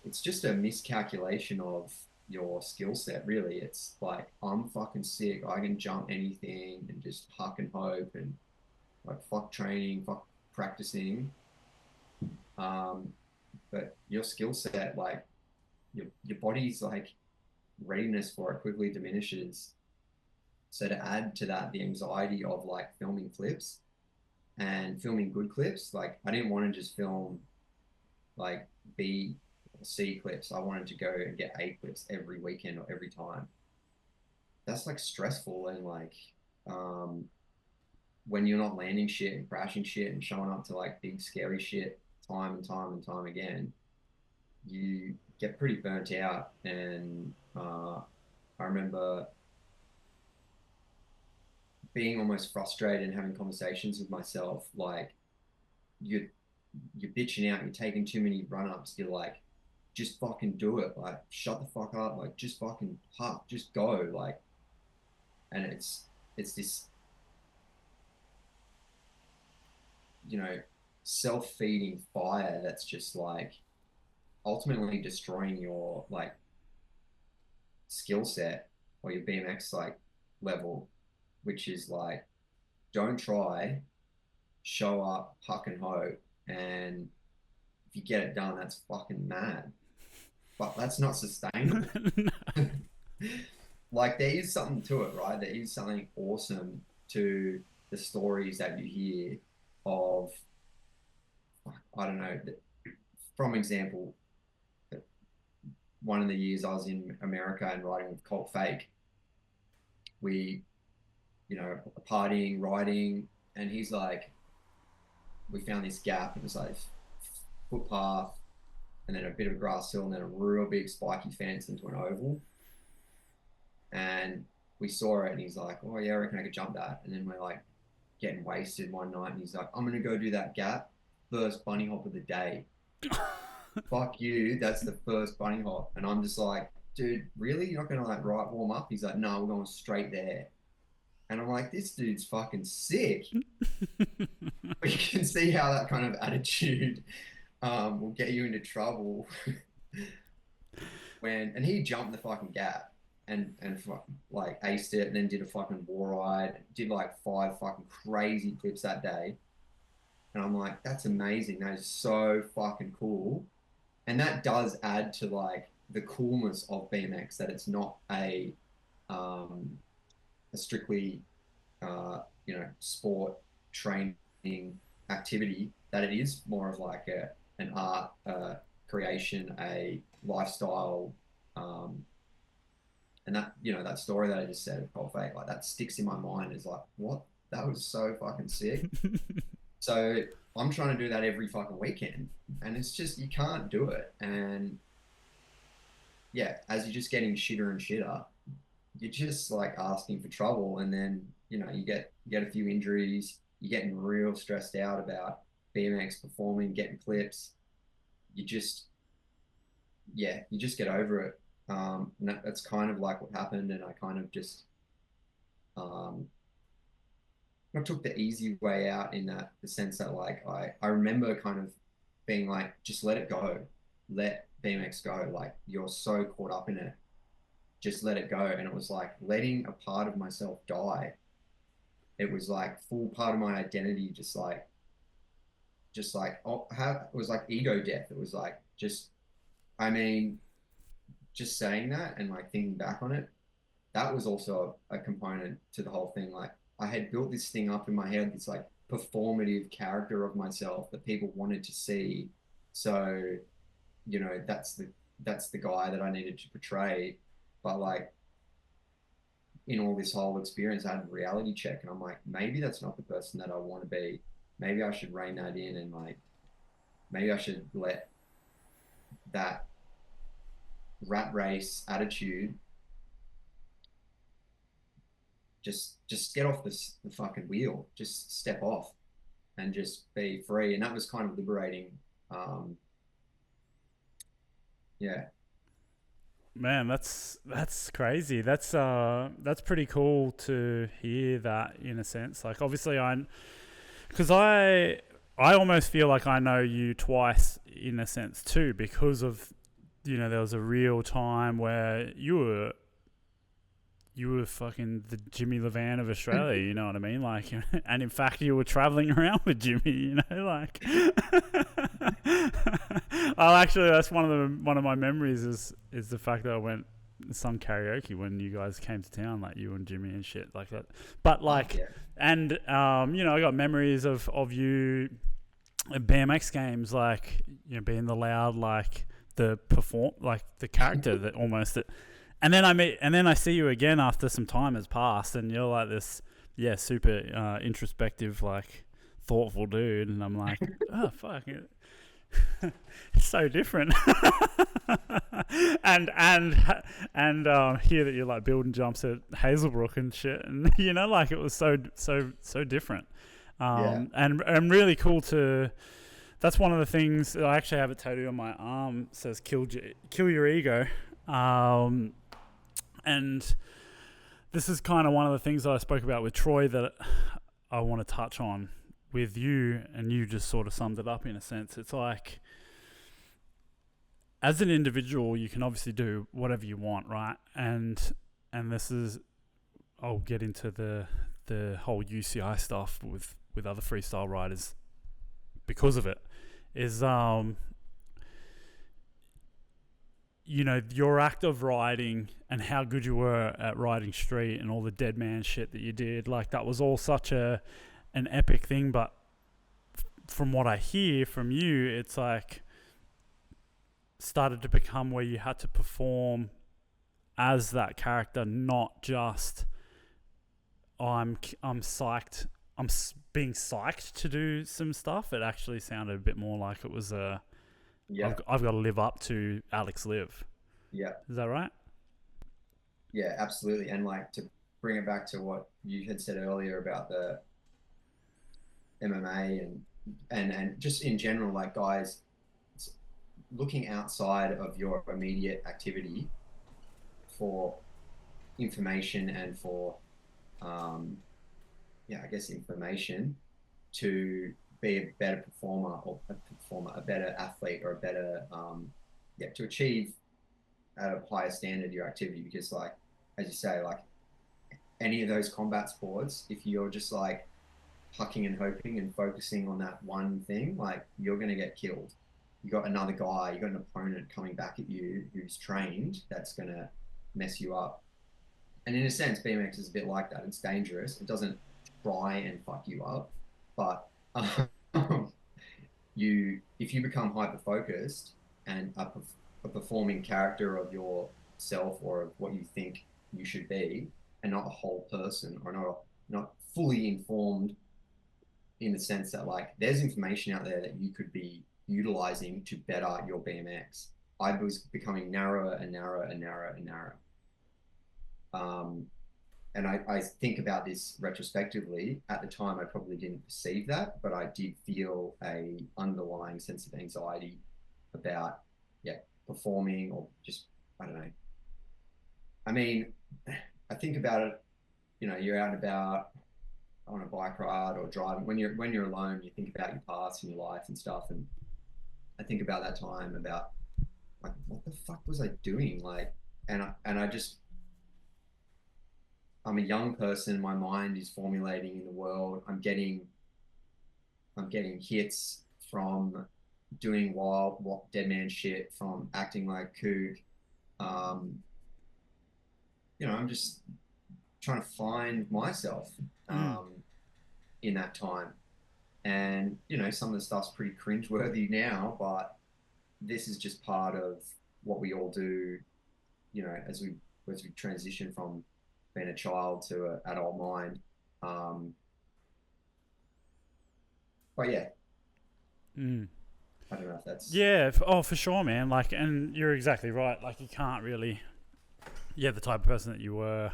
It's just a miscalculation of your skill set, really. It's like I'm fucking sick. I can jump anything and just huck and hope and like fuck training, fuck practicing. Um, but your skill set, like your body's like readiness for it quickly diminishes. So to add to that, the anxiety of like filming clips and filming good clips, like I didn't want to just film like B or C clips. I wanted to go and get A clips every weekend or every time. That's like stressful and like um, when you're not landing shit and crashing shit and showing up to like big scary shit time and time and time again, you get pretty burnt out. And I remember being almost frustrated and having conversations with myself, like you you're bitching out, you're taking too many run ups, you're like, just fucking do it. Like, shut the fuck up. Like, just fucking huck, just go. Like, and it's this, you know, self-feeding fire that's just like ultimately destroying your like skill set or your BMX like level, which is like, don't try, show up, huck and hope, and if you get it done, that's fucking mad. But that's not sustainable. Like there is something to it, right? There is something awesome to the stories that you hear of, I don't know, from example, one of the years I was in America and riding with Colt Fake, we, you know, partying, riding, and he's like, we found this gap. It was like footpath and then a bit of a grass hill and then a real big spiky fence into an oval. And we saw it and he's like, oh yeah, I reckon I could jump that. And then we're like getting wasted one night and he's like, I'm gonna go do that gap. First bunny hop of the day. Fuck you, that's the first bunny hop. And I'm just like, dude, really? You're not gonna like warm up? He's like, no, we're going straight there. And I'm like, this dude's fucking sick. But you can see how that kind of attitude will get you into trouble and he jumped the fucking gap and like aced it and then did a fucking war ride, did like 5 fucking crazy clips that day. And I'm like, that's amazing. That is so fucking cool. And that does add to like the coolness of BMX that it's not um, a strictly you know, sport training activity, that it is more of like an art creation, a lifestyle. Um, and that, you know, that story that I just said of Cold Fake, like that sticks in my mind is like, what? That was so fucking sick. So I'm trying to do that every fucking weekend. And it's just, you can't do it. And yeah, as you're just getting shitter and shitter, you're just like asking for trouble. And then, you know, you get a few injuries, you're getting real stressed out about BMX performing, getting clips. You just, yeah, you just get over it. And that's kind of like what happened. And I kind of just, um, I took the easy way out in that the sense that like I remember kind of being like, just let it go, let BMX go. Like you're so caught up in it, just let it go. And it was like letting a part of myself die. It was like full part of my identity, just like oh, it was like ego death. It was like just, I mean, just saying that and like thinking back on it, that was also a component to the whole thing. Like I had built this thing up in my head, this like performative character of myself that people wanted to see. So, you know, that's the guy that I needed to portray. But like in all this whole experience, I had a reality check and I'm like, maybe that's not the person that I want to be. Maybe I should rein that in and like maybe I should let that rat race attitude just get off the fucking wheel, just step off and just be free. And that was kind of liberating. Yeah. Man, that's crazy. That's pretty cool to hear that in a sense. Like obviously because I almost feel like I know you twice in a sense too, because of, there was a real time where you were fucking the Jimmy Levan of Australia, you know what I mean? Like, and in fact, you were traveling around with Jimmy, like. Oh, actually, that's one of my memories is the fact that I went sung karaoke when you guys came to town, like you and Jimmy and shit like that. But like, Yeah. and I got memories of you at BMX games, like being the loud, like the character that almost that. And then I see you again after some time has passed, and you're like this, super introspective, like thoughtful dude, and I'm like, oh fuck it. It's so different. and hear that you're like building jumps at Hazelbrook and shit, and like it was so different. And really cool to. That's one of the things I actually have a tattoo on my arm. Says kill your ego. And this is kind of one of the things that I spoke about with Troy that I want to touch on with you, and you just sort of summed it up in a sense. It's like, as an individual, you can obviously do whatever you want, right? And this is, I'll get into the whole UCI stuff with other freestyle riders because of it, is your act of riding and how good you were at riding street and all the dead man shit that you did, like that was all such an epic thing. But from what I hear from you, it's like started to become where you had to perform as that character, not just I'm psyched, being psyched to do some stuff. It actually sounded a bit more like it was I've got to live up to Alex Liiv. Yeah. Is that right? Yeah, absolutely. And like to bring it back to what you had said earlier about the MMA and just in general, like guys, looking outside of your immediate activity for information and for, I guess information to be a better performer a better athlete or a better, to achieve at a higher standard your activity. Because like, as you say, like any of those combat sports, if you're just like hucking and hoping and focusing on that one thing, like you're going to get killed. You got another guy, you got an opponent coming back at you who's trained, that's going to mess you up. And in a sense, BMX is a bit like that. It's dangerous. It doesn't try and fuck you up, but if you become hyper focused and a performing character of yourself or of what you think you should be, and not a whole person, or not fully informed, in the sense that like there's information out there that you could be utilizing to better your BMX. I was becoming narrower and narrower and narrower and narrower. And I think about this retrospectively. At the time, I probably didn't perceive that, but I did feel a underlying sense of anxiety about, performing, or just, I don't know. I mean, I think about it, you're out and about on a bike ride or driving. When you're alone, you think about your past and your life and stuff. And I think about that time about like, what the fuck was I doing? Like, and I just, I'm a young person. My mind is formulating in the world. I'm getting hits from doing wild dead man shit, from acting like kook. I'm just trying to find myself in that time. And, some of the stuff's pretty cringeworthy now, but this is just part of what we all do, as we transition from being a child to an adult mind. But yeah. I don't know if that's... Yeah, for sure, man. Like, and you're exactly right. Like, you can't really... Yeah, the type of person that you were...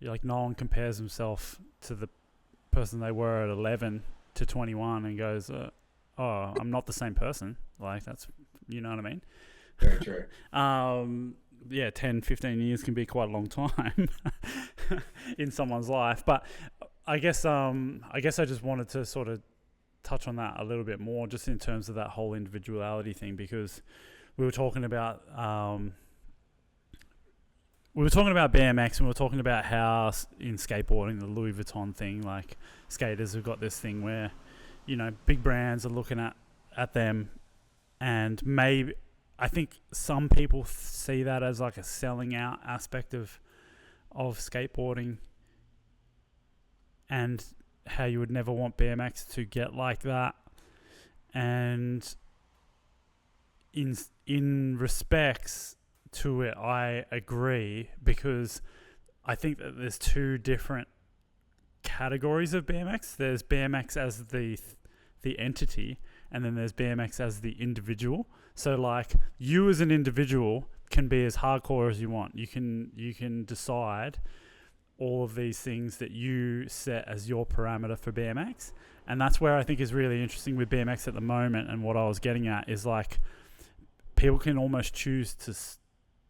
like no one compares himself to the person they were at 11 to 21 and goes, oh, I'm not the same person. Like that's, you know what I mean? Very true. Yeah, 10, 15 years can be quite a long time in someone's life. But I guess I just wanted to sort of touch on that a little bit more, just in terms of that whole individuality thing, because we were talking about BMX, and we were talking about how in skateboarding, the Louis Vuitton thing, like skaters have got this thing where, you know, big brands are looking at them, and maybe I think some people see that as like a selling out aspect of skateboarding, and how you would never want BMX to get like that. And in respects to it, I agree, because I think that there's two different categories of BMX. There's BMX as the entity, and then there's BMX as the individual. So like you as an individual can be as hardcore as you want. You can decide all of these things that you set as your parameter for BMX. And that's where I think is really interesting with BMX at the moment. And what I was getting at is like people can almost choose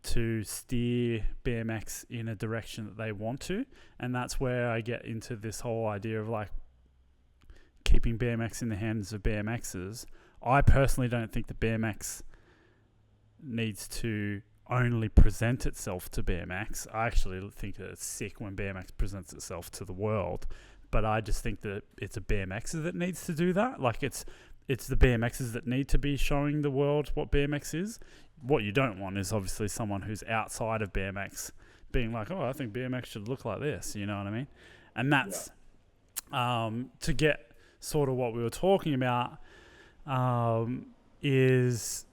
to steer BMX in a direction that they want to. And that's where I get into this whole idea of like keeping BMX in the hands of BMXers. I personally don't think that BMX needs to only present itself to BMX. I actually think that it's sick when BMX presents itself to the world, but I just think that it's a BMXer that needs to do that. Like it's the BMXers that need to be showing the world what BMX is. What you don't want is obviously someone who's outside of BMX being like, oh, I think BMX should look like this, you know what I mean? And that's to get sort of what we were talking about, is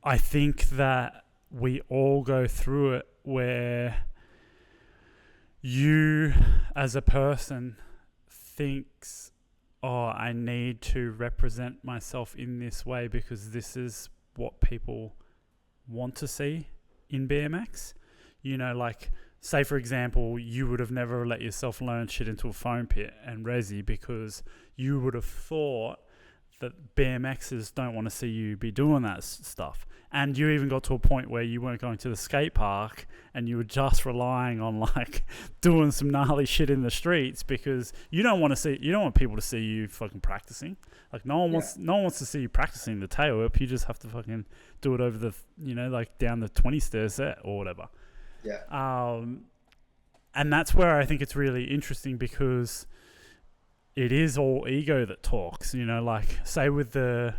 I think that we all go through it where you as a person thinks, oh, I need to represent myself in this way because this is what people want to see in BMX. You know, like, say for example, you would have never let yourself learn shit into a foam pit and resi because you would have thought that BMXers don't want to see you be doing that stuff. And you even got to a point where you weren't going to the skate park and you were just relying on like doing some gnarly shit in the streets because you don't want people to see you fucking practicing. Like no one wants to see you practicing the tail whip. You just have to fucking do it over the, you know, like down the 20 stairs set or whatever. Yeah. And that's where I think it's really interesting because it is all ego that talks, you know, like say with the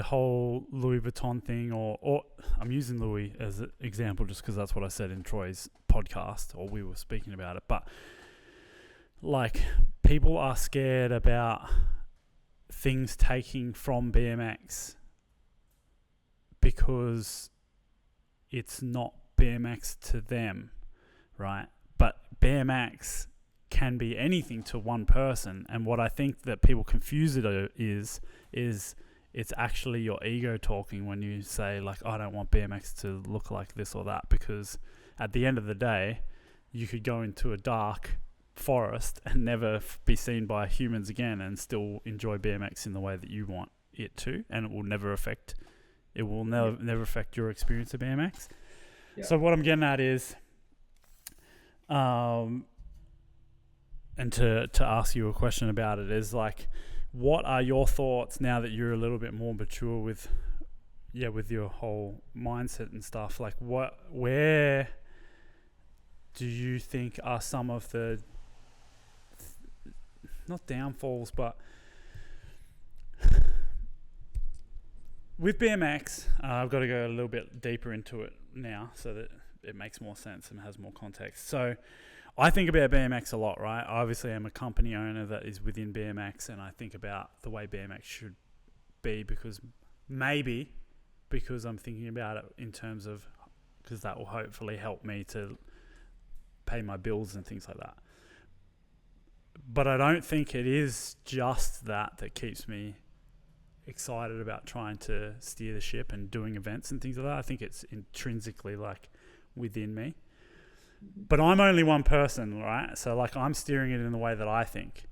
whole Louis Vuitton thing, or I'm using Louis as an example just because that's what I said in Troy's podcast, or we were speaking about it, but like people are scared about things taking from BMX because it's not BMX to them, right? But BMX can be anything to one person, and what I think that people confuse it is it's actually your ego talking when you say like, I don't want BMX to look like this or that, because at the end of the day you could go into a dark forest and never be seen by humans again and still enjoy BMX in the way that you want it to, and it will never affect your experience of BMX. So what I'm getting at is and to ask you a question about it is like, what are your thoughts now that you're a little bit more mature with your whole mindset and stuff? Like where do you think are some of the not downfalls, but with BMX, I've got to go a little bit deeper into it now so that it makes more sense and has more context. So I think about BMX a lot, right? I obviously am a company owner that is within BMX, and I think about the way BMX should be because I'm thinking about it in terms of, because that will hopefully help me to pay my bills and things like that. But I don't think it is just that keeps me excited about trying to steer the ship and doing events and things like that. I think it's intrinsically like within me. But I'm only one person, right? So like I'm steering it in the way that I think.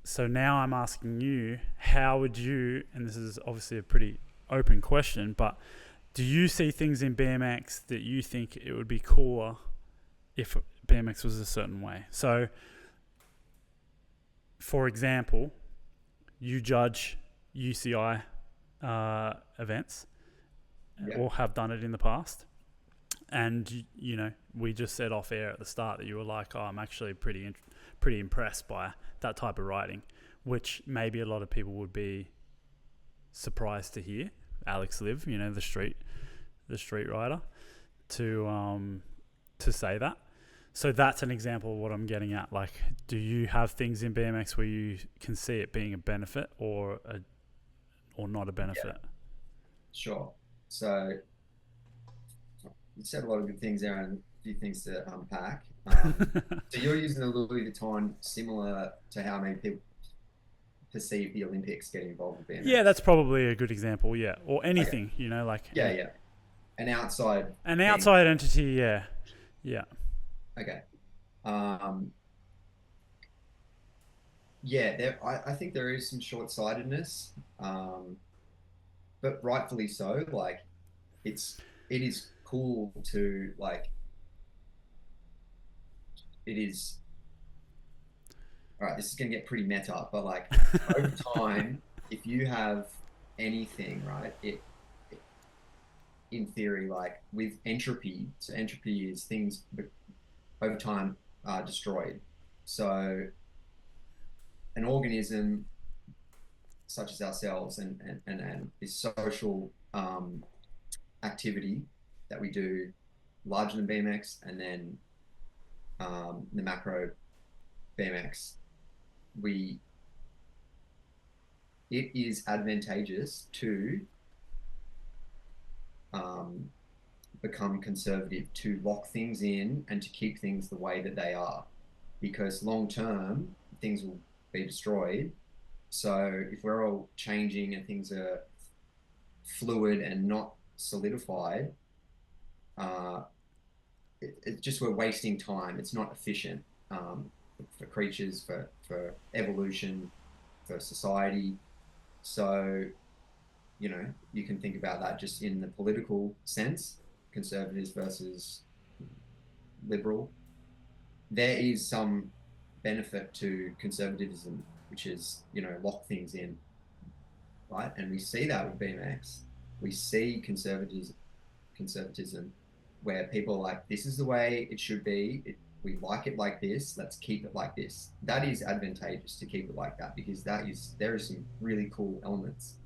So now I'm asking you, how would you, and this is obviously a pretty open question, but do you see things in BMX that you think it would be cooler if BMX was a certain way? So, for example, you judge UCI events or have done it in the past. And, you know, we just said off air at the start that you were like, oh, I'm actually pretty impressed by that type of riding, which maybe a lot of people would be surprised to hear. Alex Liiv, you know, the street rider, to say that. So that's an example of what I'm getting at. Like, do you have things in BMX where you can see it being a benefit or not a benefit? Yeah. Sure. So you said a lot of good things there and a few things to unpack. So you're using the Louis Vuitton similar to how many people perceive the Olympics getting involved with BMX. Yeah, that's probably a good example. Yeah, or anything, you know, like yeah, an outside entity. Yeah. Okay. I think there is some short-sightedness, but rightfully so. Like, it is cool to like. It is. All right, this is going to get pretty meta, but like over time, if you have anything, right, it in theory, like with entropy, so entropy is things over time are destroyed. So an organism such as ourselves and this social activity that we do larger than BMX and then the macro BMX, it is advantageous to become conservative, to lock things in and to keep things the way that they are, because long term things will be destroyed. So if we're all changing and things are fluid and not solidified, it's just we're wasting time. It's not efficient for creatures, for evolution, for society. So, you know, you can think about that just in the political sense, conservatives versus liberal. There is some benefit to conservatism, which is, you know, lock things in, right? And we see that with BMX. We see conservatism where people are like, this is the way it should be. We like it like this. Let's keep it like this. That is advantageous to keep it like that, because there is some really cool elements.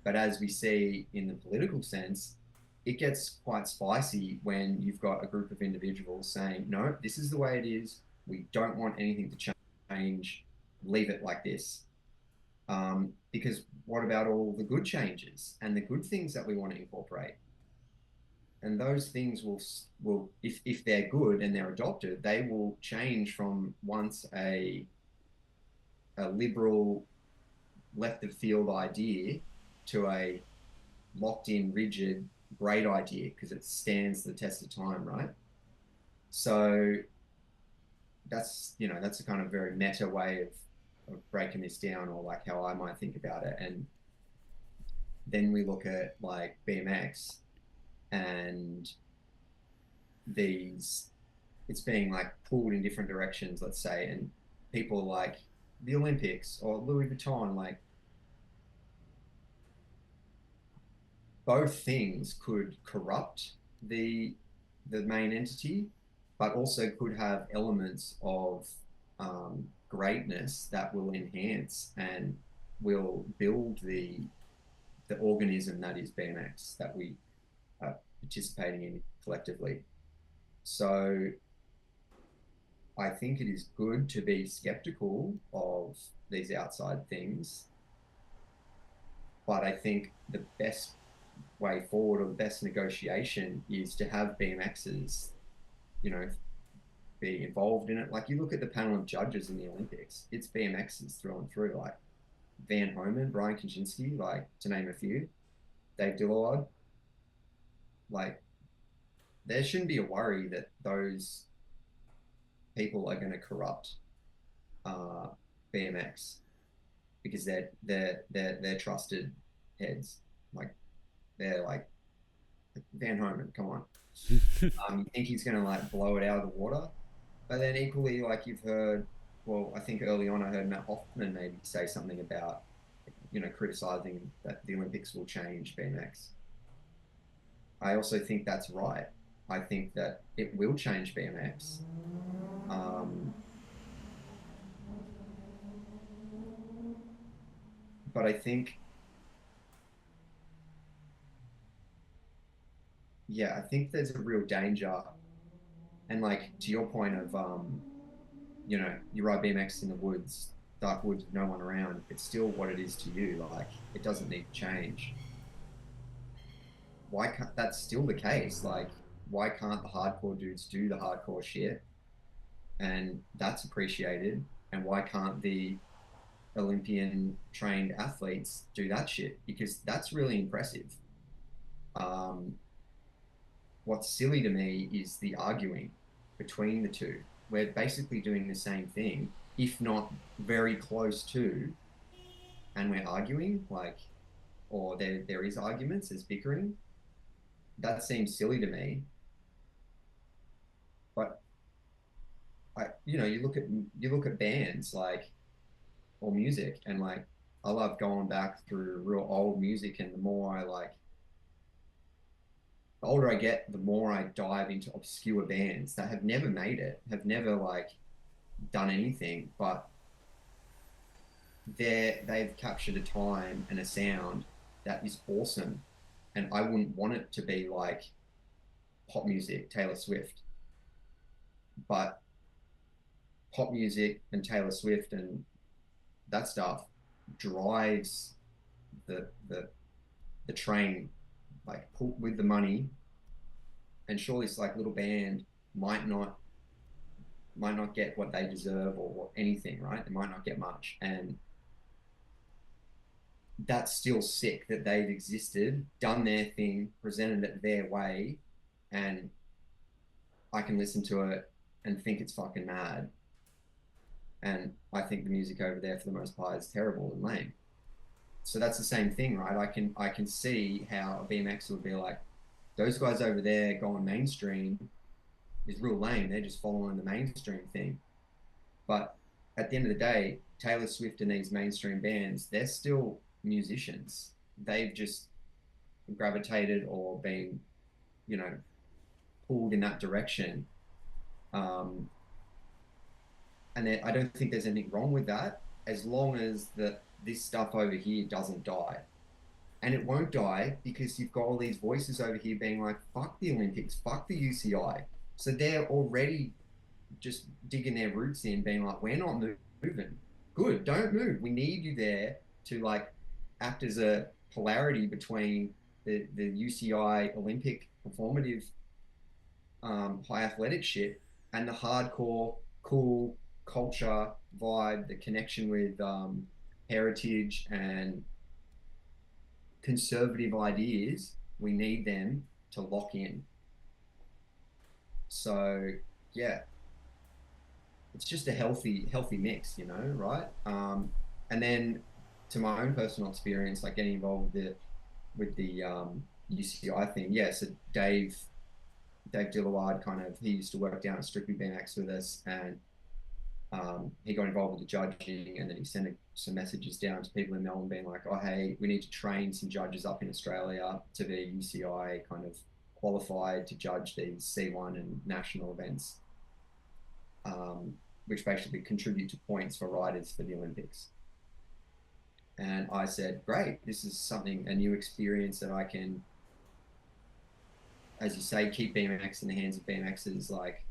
But as we see in the political sense, it gets quite spicy when you've got a group of individuals saying, no, this is the way it is. We don't want anything to change. Leave it like this. Because what about all the good changes and the good things that we want to incorporate? And those things will if they're good and they're adopted, they will change from once a liberal left of field idea to a locked in, rigid, great idea because it stands the test of time, right? So that's a kind of very meta way of breaking this down, or like how I might think about it. And then we look at like BMX and it's being like pulled in different directions, let's say, and people like the Olympics or Louis Vuitton, like both things could corrupt the main entity, but also could have elements of greatness that will enhance and will build the organism that is BMX that we are participating in collectively. So I think it is good to be skeptical of these outside things, but I think the best way forward or the best negotiation is to have BMXers, you know, be involved in it. Like you look at the panel of judges in the Olympics, it's BMXers through and through. Like Van Homan, Brian Kaczynski, like to name a few, Dave Dillard, like there shouldn't be a worry that those people are going to corrupt uh, BMX because they're trusted heads. Like they're like Van Homan, come on. You think he's going to like blow it out of the water, but then equally, like you've heard, well, I think early on I heard Matt Hoffman maybe say something about, criticizing that the Olympics will change BMX. I also think that's right. I think that it will change BMX. Um, but I think, yeah, I think there's a real danger. And like to your point of, you ride BMX in the woods, dark woods with no one around, it's still what it is to you. Like it doesn't need to change. Why can't that's still the case? Like, why can't the hardcore dudes do the hardcore shit? And that's appreciated. And why can't the Olympian trained athletes do that shit? Because that's really impressive. Um, what's silly to me is the arguing between the two. We're basically doing the same thing, if not very close to, and we're arguing, like, or there is arguments, there's bickering. That seems silly to me. But you look at bands like or music, and like I love going back through real old music, and the more I like, the older I get, the more I dive into obscure bands that have never made it, have never like done anything, but they've captured a time and a sound that is awesome, and I wouldn't want it to be like pop music, Taylor Swift, but pop music and Taylor Swift and that stuff drives the the train, like pull with the money. And sure, this like little band might not might not get what they deserve or anything, right? They might not get much, and that's still sick that they've existed, done their thing, presented it their way, and I can listen to it and think it's fucking mad. And I think the music over there, for the most part, is terrible and lame. So that's the same thing, right? I can see how a BMX would be like, those guys over there going mainstream is real lame. They're just following the mainstream thing. But at the end of the day, Taylor Swift and these mainstream bands, they're still musicians. They've just gravitated or been, you know, pulled in that direction. Um, and I don't think there's anything wrong with that, as long as this stuff over here doesn't die. And it won't die because you've got all these voices over here being like, fuck the Olympics, fuck the UCI. So they're already just digging their roots in, being like, we're not moving. Good, don't move. We need you there to like act as a polarity between the UCI Olympic performative high athletic shit and the hardcore cool culture vibe, the connection with heritage and conservative ideas. We need them to lock in. So yeah, it's just a healthy mix, right? And then to my own personal experience, like getting involved with the UCI thing. Yeah, so Dave Dillard he used to work down at Strictly BMX with us, and he got involved with the judging, and then he sent some messages down to people in Melbourne being like, oh, hey, we need to train some judges up in Australia to be UCI kind of qualified to judge these C1 and national events, which basically contribute to points for riders for the Olympics. And I said, great, this is a new experience that I can, as you say, keep BMX in the hands of BMXers. Like,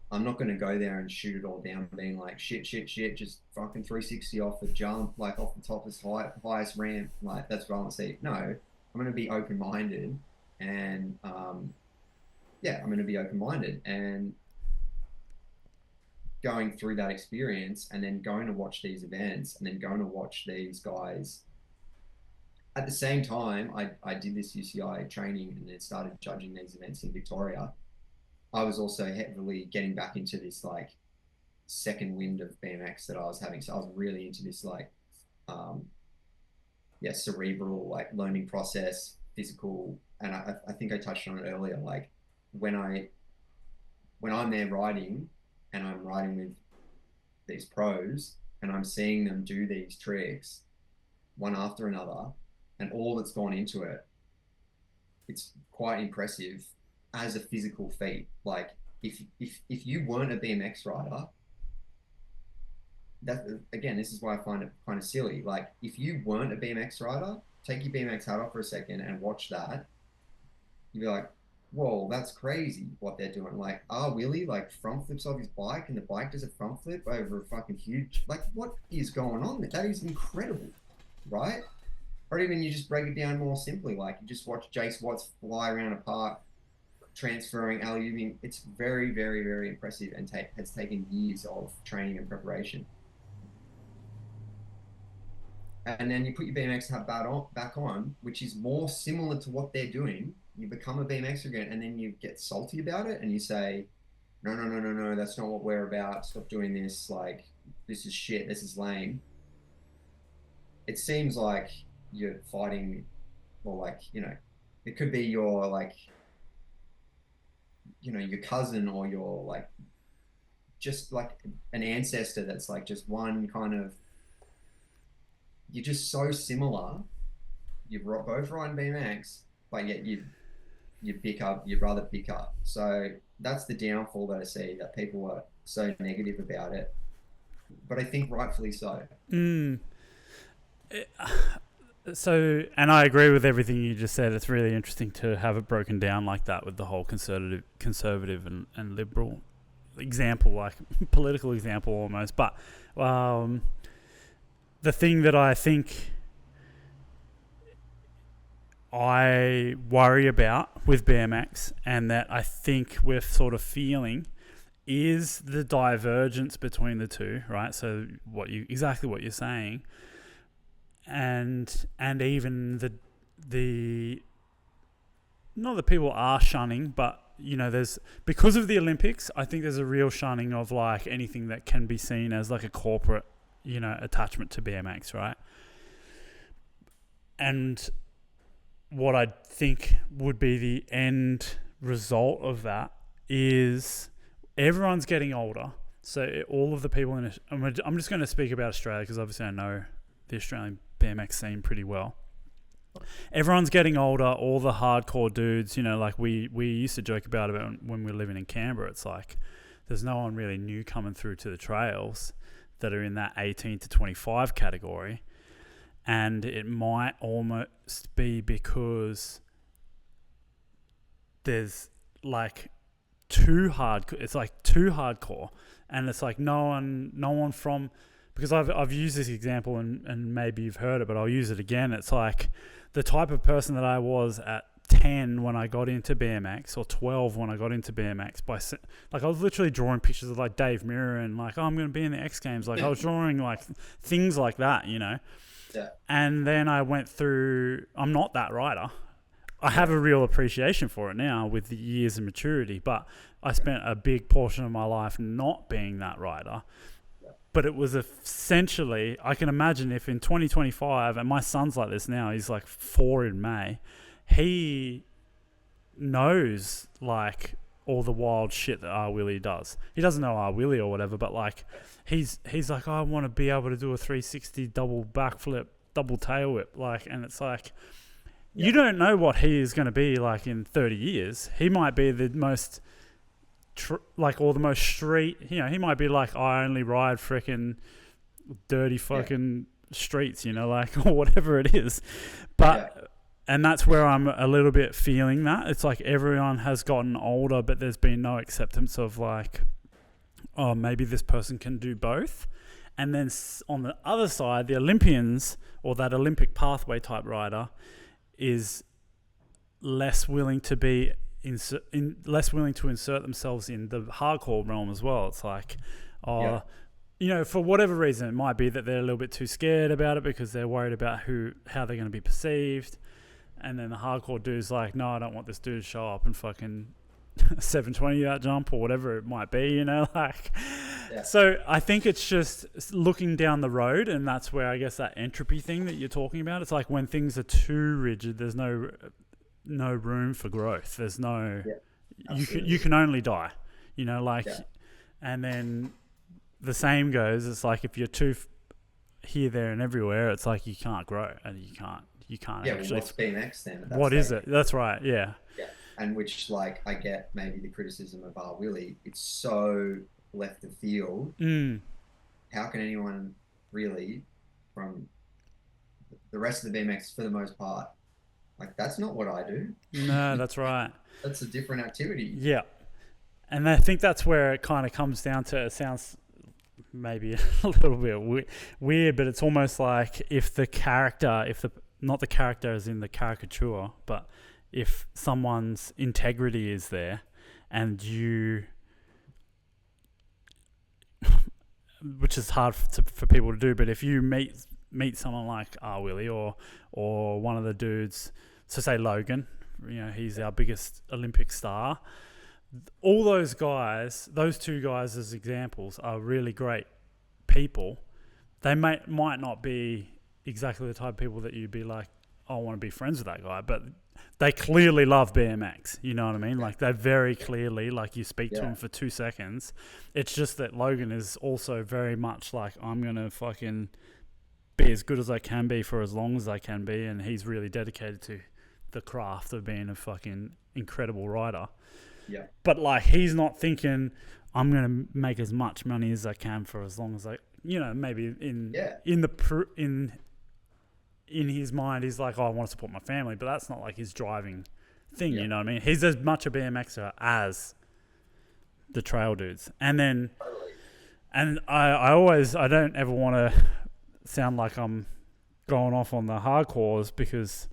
I'm not going to go there and shoot it all down, being like, shit, just fucking 360 off the jump, like off the top of this highest ramp. Like, that's what I want to see. No, I'm going to be open minded. And yeah, I'm going to be open minded. And going through that experience and then going to watch these events and then going to watch these guys. At the same time, I did this UCI training and then started judging these events in Victoria. I was also heavily getting back into this like second wind of BMX that I was having. So I was really into this like, um, yeah, cerebral like learning process, physical, and I think I touched on it earlier. Like when I'm there riding and I'm riding with these pros and I'm seeing them do these tricks one after another and all that's gone into it, it's quite impressive as a physical feat. Like if you weren't a BMX rider, that again, this is why I find it kind of silly. Like if you weren't a BMX rider, take your BMX hat off for a second and watch that. You'd be like, whoa, that's crazy what they're doing. Like, Willie like front flips off his bike and the bike does a front flip over a fucking huge, like what is going on there? That is incredible, right? Or even you just break it down more simply, like you just watch Jace Watts fly around a park, transferring alley-ooping. It's very, very, very impressive and has taken years of training and preparation. And then you put your BMX hat back on, which is more similar to what they're doing. You become a BMXer again, and then you get salty about it, and you say, "No, no, no, no, no, that's not what we're about. Stop doing this. Like, this is shit. This is lame." It seems like you're fighting, or like it could be your like, your cousin or your like, just like an ancestor that's like just one kind of. You're just so similar. You're both riding BMX, but yet you bicker. You'd rather bicker. So that's the downfall that I see, that people are so negative about it. But I think rightfully so. So, and I agree with everything you just said. It's really interesting to have it broken down like that with the whole conservative and liberal example, like political example almost. But the thing that I think I worry about with BMX, and that I think we're sort of feeling, is the divergence between the two, right? So exactly what you're saying, and even the not that people are shunning, but there's, because of the Olympics, I think there's a real shunning of like anything that can be seen as like a corporate attachment to BMX, right? And what I think would be the end result of that is everyone's getting older. So all of the people I'm just going to speak about Australia because obviously I know the Australian BMX scene pretty well. Everyone's getting older. All the hardcore dudes, like we used to joke about it when we were living in Canberra. It's like there's no one really new coming through to the trails that are in that 18 to 25 category. And it might almost be because there's like too hardcore. And it's like no one from, because I've used this example and maybe you've heard it, but I'll use it again. It's like the type of person that I was at 10 when I got into BMX, or 12 when I got into BMX, like I was literally drawing pictures of like Dave Mirra and like, I'm going to be in the X Games. Like I was drawing like things like that, Yeah. And then I went through, I'm not that rider. I have a real appreciation for it now with the years of maturity, but I spent a big portion of my life not being that rider. But it was essentially, I can imagine if in 2025, and my son's like this now, he's like 4 in May, he knows like all the wild shit that R Willie does. He doesn't know R Willie or whatever, but like he's like, I want to be able to do a 360 double backflip, double tail whip, like, and it's like, you don't know what he is going to be like in 30 years. He might be the most or the most street, he might be like, I only ride freaking dirty fucking streets, like, or whatever it is. But and that's where I'm a little bit feeling that. It's like everyone has gotten older, but there's been no acceptance of like, oh, maybe this person can do both. And then on the other side, the Olympians, or that Olympic pathway type rider, is less willing to insert themselves in the hardcore realm as well. It's like, or for whatever reason, it might be that they're a little bit too scared about it because they're worried about how they're going to be perceived. And then the hardcore dude's like, no, I don't want this dude to show up and fucking 720 that jump or whatever it might be, So I think it's just looking down the road, and that's where I guess that entropy thing that you're talking about. It's like when things are too rigid, there's no room for growth. There's no you can only die, and then the same goes. It's like if you're too here, there, and everywhere, it's like you can't grow and you can't actually. What's BMX then? What is it? That's right. Yeah. And which, like, I get maybe the criticism of Willie. It's so left of field. How can anyone really, from the rest of the BMX for the most part, like, that's not what I do. No, that's right. That's a different activity. Yeah. And I think that's where it kind of comes down to, it sounds maybe a little bit weird, but it's almost like not the character as in the caricature, but if someone's integrity is there and you, which is hard for people to do, but if you meet someone like Willie or one of the dudes, so say Logan, he's our biggest Olympic star, all those two guys as examples are really great people. They might not be exactly the type of people that you'd be like, I want to be friends with that guy, but they clearly love BMX. You know what I mean? Like, they very clearly, like, you speak to him for 2 seconds. It's just that Logan is also very much like, I'm going to fucking be as good as I can be for as long as I can be. And he's really dedicated to the craft of being a fucking incredible rider. Yeah. But, like, he's not thinking, I'm going to make as much money as I can for as long as I, maybe in his mind, he's like, I want to support my family, but that's not like his driving thing, you know what I mean? He's as much a BMXer as the trail dudes. And then, and I don't ever want to sound like I'm going off on the hardcores, because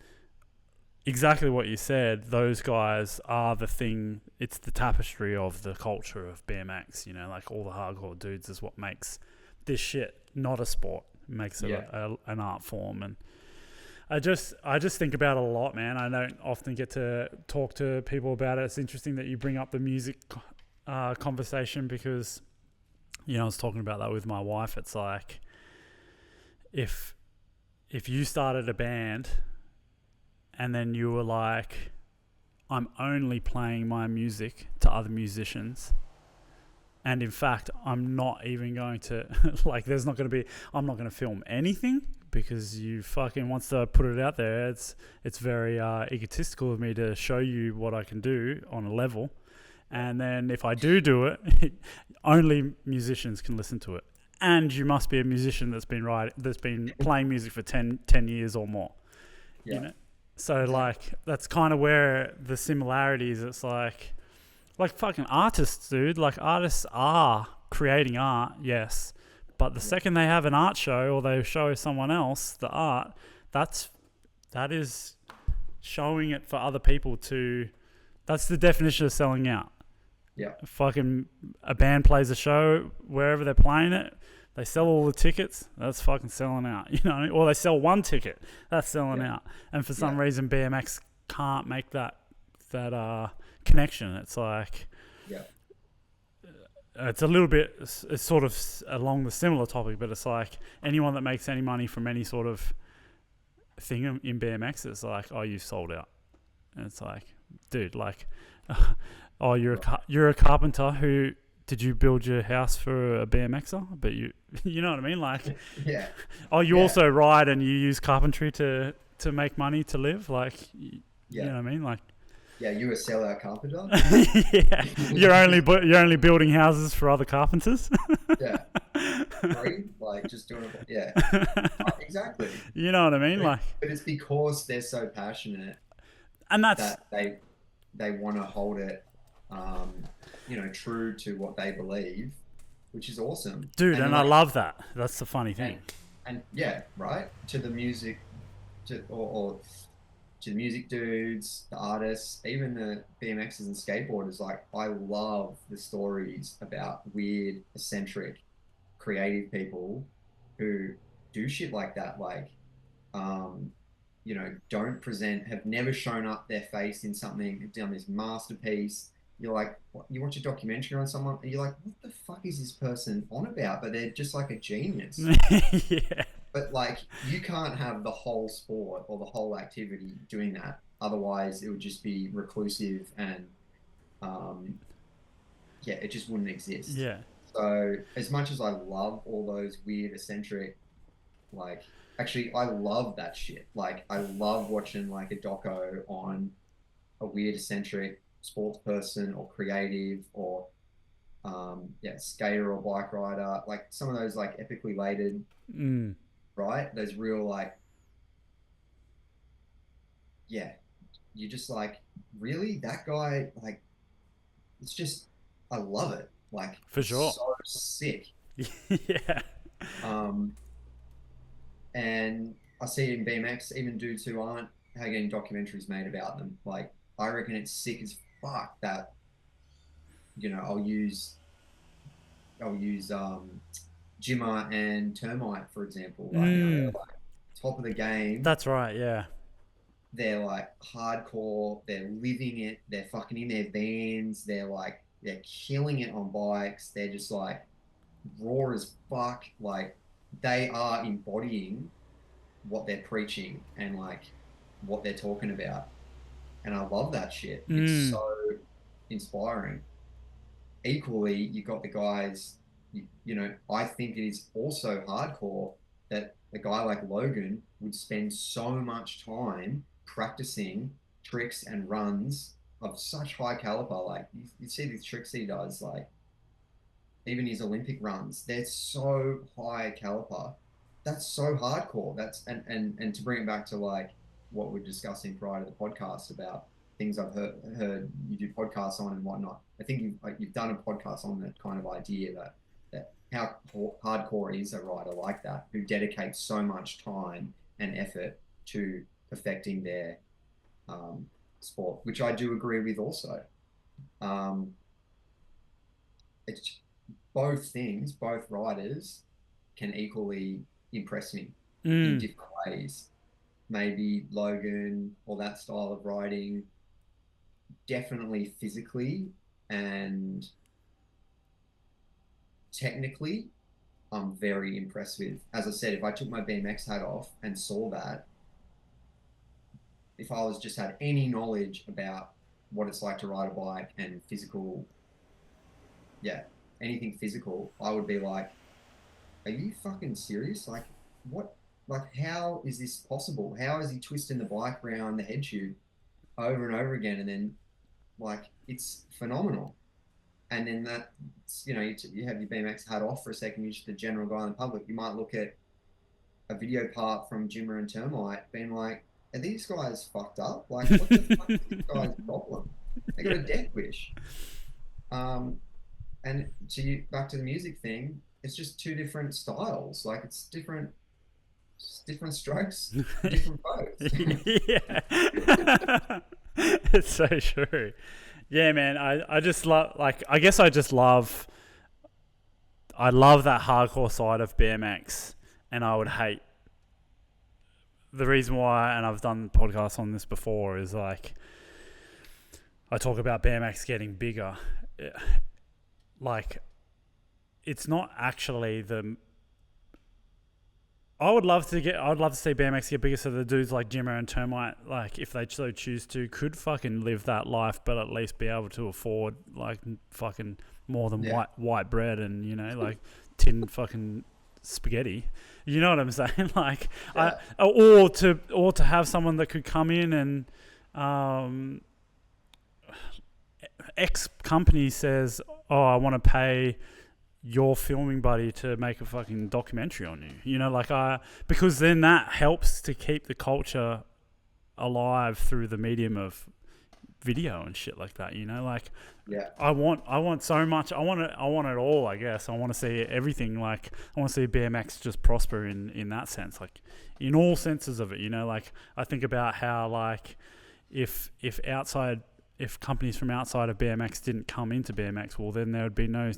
exactly what you said, those guys are the thing, it's the tapestry of the culture of BMX, like all the hardcore dudes is what makes this shit not a sport, it makes it an art form. And I just think about it a lot, man. I don't often get to talk to people about it. It's interesting that you bring up the music conversation, because, I was talking about that with my wife. It's like, if you started a band and then you were like, I'm only playing my music to other musicians, and in fact, I'm not even going to, like, I'm not going to film anything, because you fucking wants to put it out there. It's very egotistical of me to show you what I can do on a level. And then if I do it, only musicians can listen to it. And you must be a musician that's been playing music for 10 years or more. Yeah. So, like, that's kind of where the similarities, it's like fucking artists, dude. Like, artists are creating art, yes. But the second they have an art show, or they show someone else the art, that is showing it for other people to. That's the definition of selling out. Yeah. Fucking a band plays a show wherever they're playing it, they sell all the tickets. That's fucking selling out. You know what I mean? Or they sell one ticket. That's selling out. And for some reason, BMX can't make that connection. It's like. Yeah. It's a little bit, it's sort of along the similar topic, but it's like anyone that makes any money from any sort of thing in BMX, it's like, oh, you've sold out. And it's like, dude, like, oh, you're a carpenter who, did you build your house for a BMXer? But you know what I mean? Like, oh, you also ride and you use carpentry to make money to live? Like, you know what I mean? Like, yeah, you a sellout carpenter. Yeah, you're only building houses for other carpenters. Free, like, just doing it. Yeah, exactly. You know what I mean? Like, but it's because they're so passionate, and that they want to hold it, true to what they believe, which is awesome, dude. And I love that. That's the funny thing. And right to the music, or to the music dudes, the artists, even the BMXers and skateboarders. Like, I love the stories about weird, eccentric, creative people who do shit like that. Like, um, don't present, have never shown up their face in something, have done this masterpiece. You're like, what, you watch a documentary on someone, and you're like, what the fuck is this person on about? But they're just like a genius. Yeah. But like, you can't have the whole sport or the whole activity doing that. Otherwise, it would just be reclusive and, um, yeah, it just wouldn't exist. Yeah. So, as much as I love all those weird, eccentric, like, actually, I love that shit. Like, I love watching like a doco on a weird, eccentric sports person or creative or, yeah, skater or bike rider. Like, some of those like epically lated, right? Those real like, yeah, you just like, really, that guy, like, it's just, I love it. Like, For it's sure. so sick. Yeah. Um, and I see it in BMX, even dudes who aren't getting documentaries made about them. Like, I reckon it's sick as fuck that, I'll use Jimmer and Termite, for example, right now. They're like top of the game. That's right, yeah. They're like hardcore, they're living it, they're fucking in their vans, they're killing it on bikes, they're just like raw as fuck. Like, they are embodying what they're preaching and like what they're talking about. And I love that shit. It's so inspiring. Equally, you got the guys, I think it is also hardcore that a guy like Logan would spend so much time practicing tricks and runs of such high caliber. Like, you see these tricks he does, like even his Olympic runs, they're so high caliber. That's so hardcore. And to bring it back to like what we're discussing prior to the podcast about things I've heard you do podcasts on and whatnot. I think you've done a podcast on that kind of idea that how hardcore is a rider like that who dedicates so much time and effort to perfecting their sport, which I do agree with also. It's both things, both riders can equally impress me in different ways. Maybe Logan or that style of riding, definitely physically and technically, I'm very impressed with. As I said, if I took my BMX hat off and saw that, if I was just had any knowledge about what it's like to ride a bike and physical, yeah, anything physical, I would be like, are you fucking serious? Like, what? Like, how is this possible? How is he twisting the bike around the head tube over and over again? And then, like, it's phenomenal. And then that, you have your BMX hat off for a second, you're just the general guy in the public. You might look at a video part from Jimmer and Termite being like, are these guys fucked up? Like, what the fuck is this guy's problem? They got a death wish. And back to the music thing, it's just two different styles. Like, it's different strokes, different boats. Yeah. It's so true. Yeah, man. I just love, like, I guess I love that hardcore side of BMX, and I would hate the reason why, and I've done podcasts on this before, is like, I talk about BMX getting bigger. Like, it's not actually I'd love to see BMX get bigger so the dudes like Jimmer and Termite, like, if they so choose to, could fucking live that life, but at least be able to afford like fucking more than white bread and, like tin fucking spaghetti. You know what I'm saying? Like, yeah. Or to have someone that could come in and X company says, oh, I want to pay your filming buddy to make a fucking documentary on you. Because then that helps to keep the culture alive through the medium of video and shit like that. Like Yeah. I want so much. I want it all. I guess I want to see everything. Like I want to see BMX just prosper in that sense, like in all senses of it. Like I think about how like if companies from outside of BMX didn't come into BMX, well then there would be no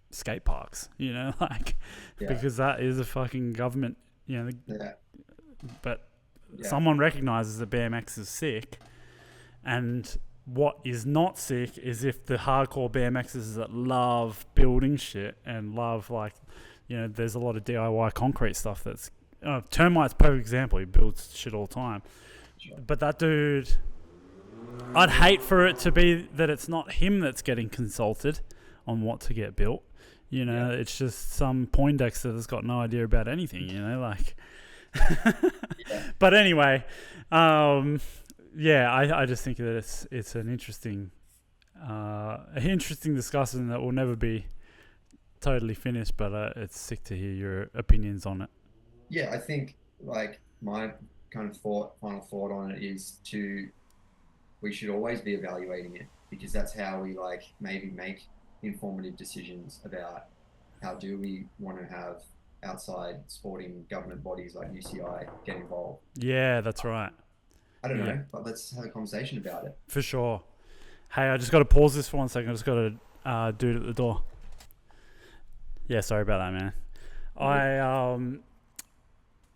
skate parks. Like because that is a fucking government. Yeah. But Yeah. someone recognizes that BMX is sick, and what is not sick is if the hardcore BMXers that love building shit and love like, there's a lot of DIY concrete stuff that's Termite's a perfect example. He builds shit all the time. Sure. But that dude, I'd hate for it to be that it's not him that's getting consulted on what to get built. It's just some Poindexter that's got no idea about anything, like. But anyway, I just think that it's an interesting discussion that will never be totally finished, but it's sick to hear your opinions on it. Yeah, I think like my kind of final thought on it is we should always be evaluating it, because that's how we like maybe make informative decisions about how do we want to have outside sporting government bodies like UCI get involved. Yeah, that's right. I don't know, but let's have a conversation about it. For sure. Hey, I just got to pause this for 1 second. I just got to do it at the door. Yeah, sorry about that, man.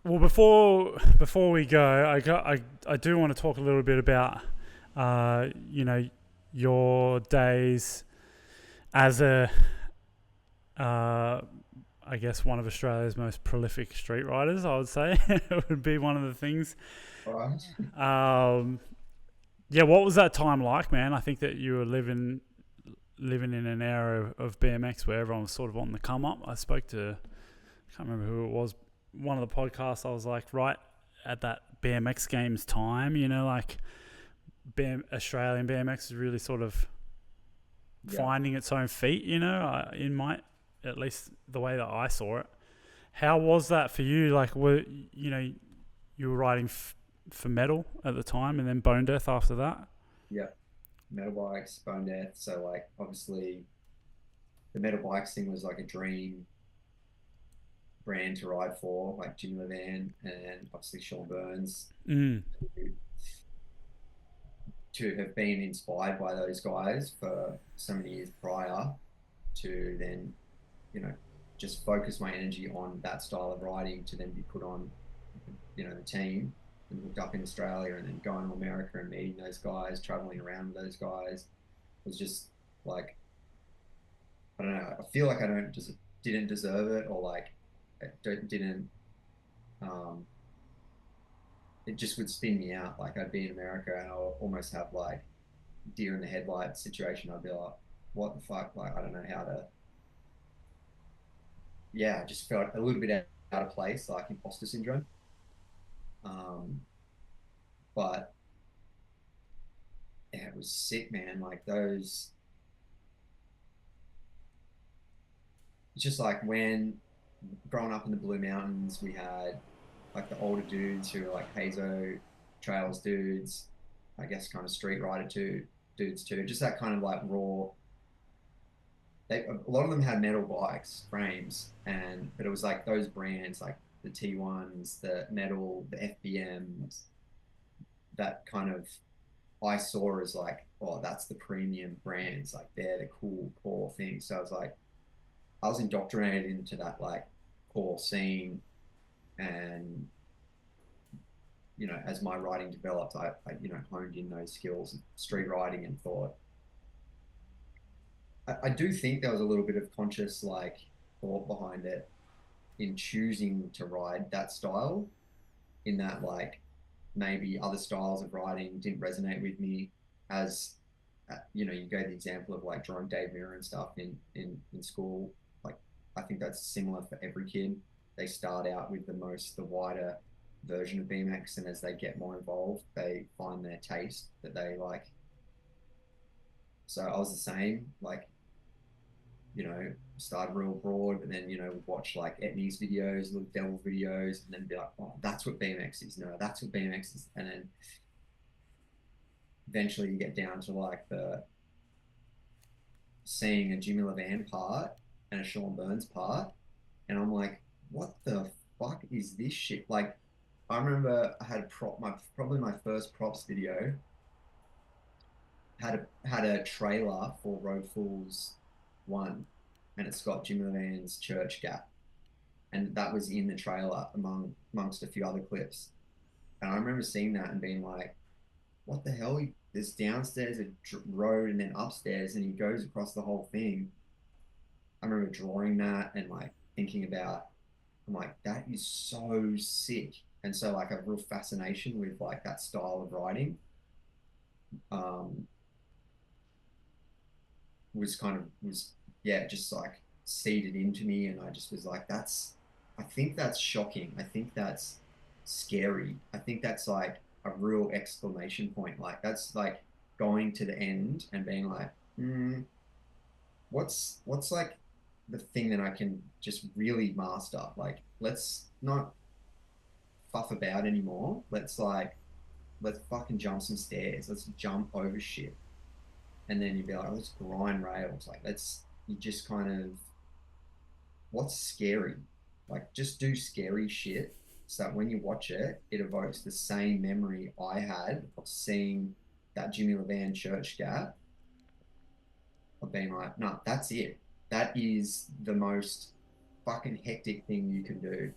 Well, before we go, I do want to talk a little bit about your days as a I guess one of Australia's most prolific street riders, I would say. It would be one of the things. All right. What was that time like, man? I think that you were living in an era of BMX where everyone was sort of on the come up. I spoke to, I can't remember who it was, one of the podcasts. I was like, right at that BMX Games time, like Australian BMX is really sort of finding its own feet, at least the way that I saw it. How was that for you? Like, you were riding for metal at the time, and then Bonedeth after that? Yeah, metal bikes, Bonedeth. So like, obviously, the metal bikes thing was like a dream brand to ride for, like Jimmy Levan and obviously Sean Burns. To have been inspired by those guys for so many years prior, to then just focus my energy on that style of riding, to then be put on the team and hooked up in Australia, and then going to America and meeting those guys, traveling around with those guys, was just like, I don't know, I feel like I didn't deserve it, or like didn't it just would spin me out. Like I'd be in America and I'll almost have like deer in the headlights situation. I'd be like, what the fuck? Like, I don't know how to. Yeah, I just felt a little bit out of place, like imposter syndrome. But yeah, it was sick, man. Like those, it's just like when growing up in the Blue Mountains, we had like the older dudes who were like Hazo Trails dudes, I guess kind of street rider dudes too. Just that kind of like raw. A lot of them had metal bikes, frames, but it was like those brands, like the T1s, the metal, the FBMs, that kind of I saw as like, oh, that's the premium brands, like they're the cool core thing. So I was like, I was indoctrinated into that like core scene, and as my riding developed, I honed in those skills of street riding, and thought, I do think there was a little bit of conscious like thought behind it in choosing to ride that style, in that like maybe other styles of riding didn't resonate with me as you gave the example of like drawing Dave Mirror and stuff in school. Like I think that's similar for every kid. They start out with the wider version of BMX, and as they get more involved, they find their taste that they like. So I was the same, like, started real broad, but then, would watch like Etnies videos, little devil videos, and then be like, oh, that's what BMX is. No, that's what BMX is. And then eventually you get down to like the seeing a Jimmy Levan part and a Sean Burns part, and I'm like, what the fuck is this shit? Like, I remember I had a prop, my probably my first props video had a trailer for Road Fools one, and it's got Jimmy Levan's Church Gap, and that was in the trailer amongst a few other clips. And I remember seeing that and being like, what the hell? There's downstairs a road and then upstairs, and he goes across the whole thing. I remember drawing that and like thinking about, I'm like, that is so sick. And so like a real fascination with like that style of writing um, was yeah, just like seeded into me, and I just was like, I think that's shocking. I think that's scary. I think that's like a real exclamation point. Like that's like going to the end and being like, what's like the thing that I can just really master? Like, let's not fuff about anymore. Let's fucking jump some stairs. Let's jump over shit. And then you'd be like, let's grind rails. Like, you just kind of, what's scary? Like, just do scary shit so that when you watch it, it evokes the same memory I had of seeing that Jimmy Levan church gap, of being like, no, that's it. That is the most fucking hectic thing you can do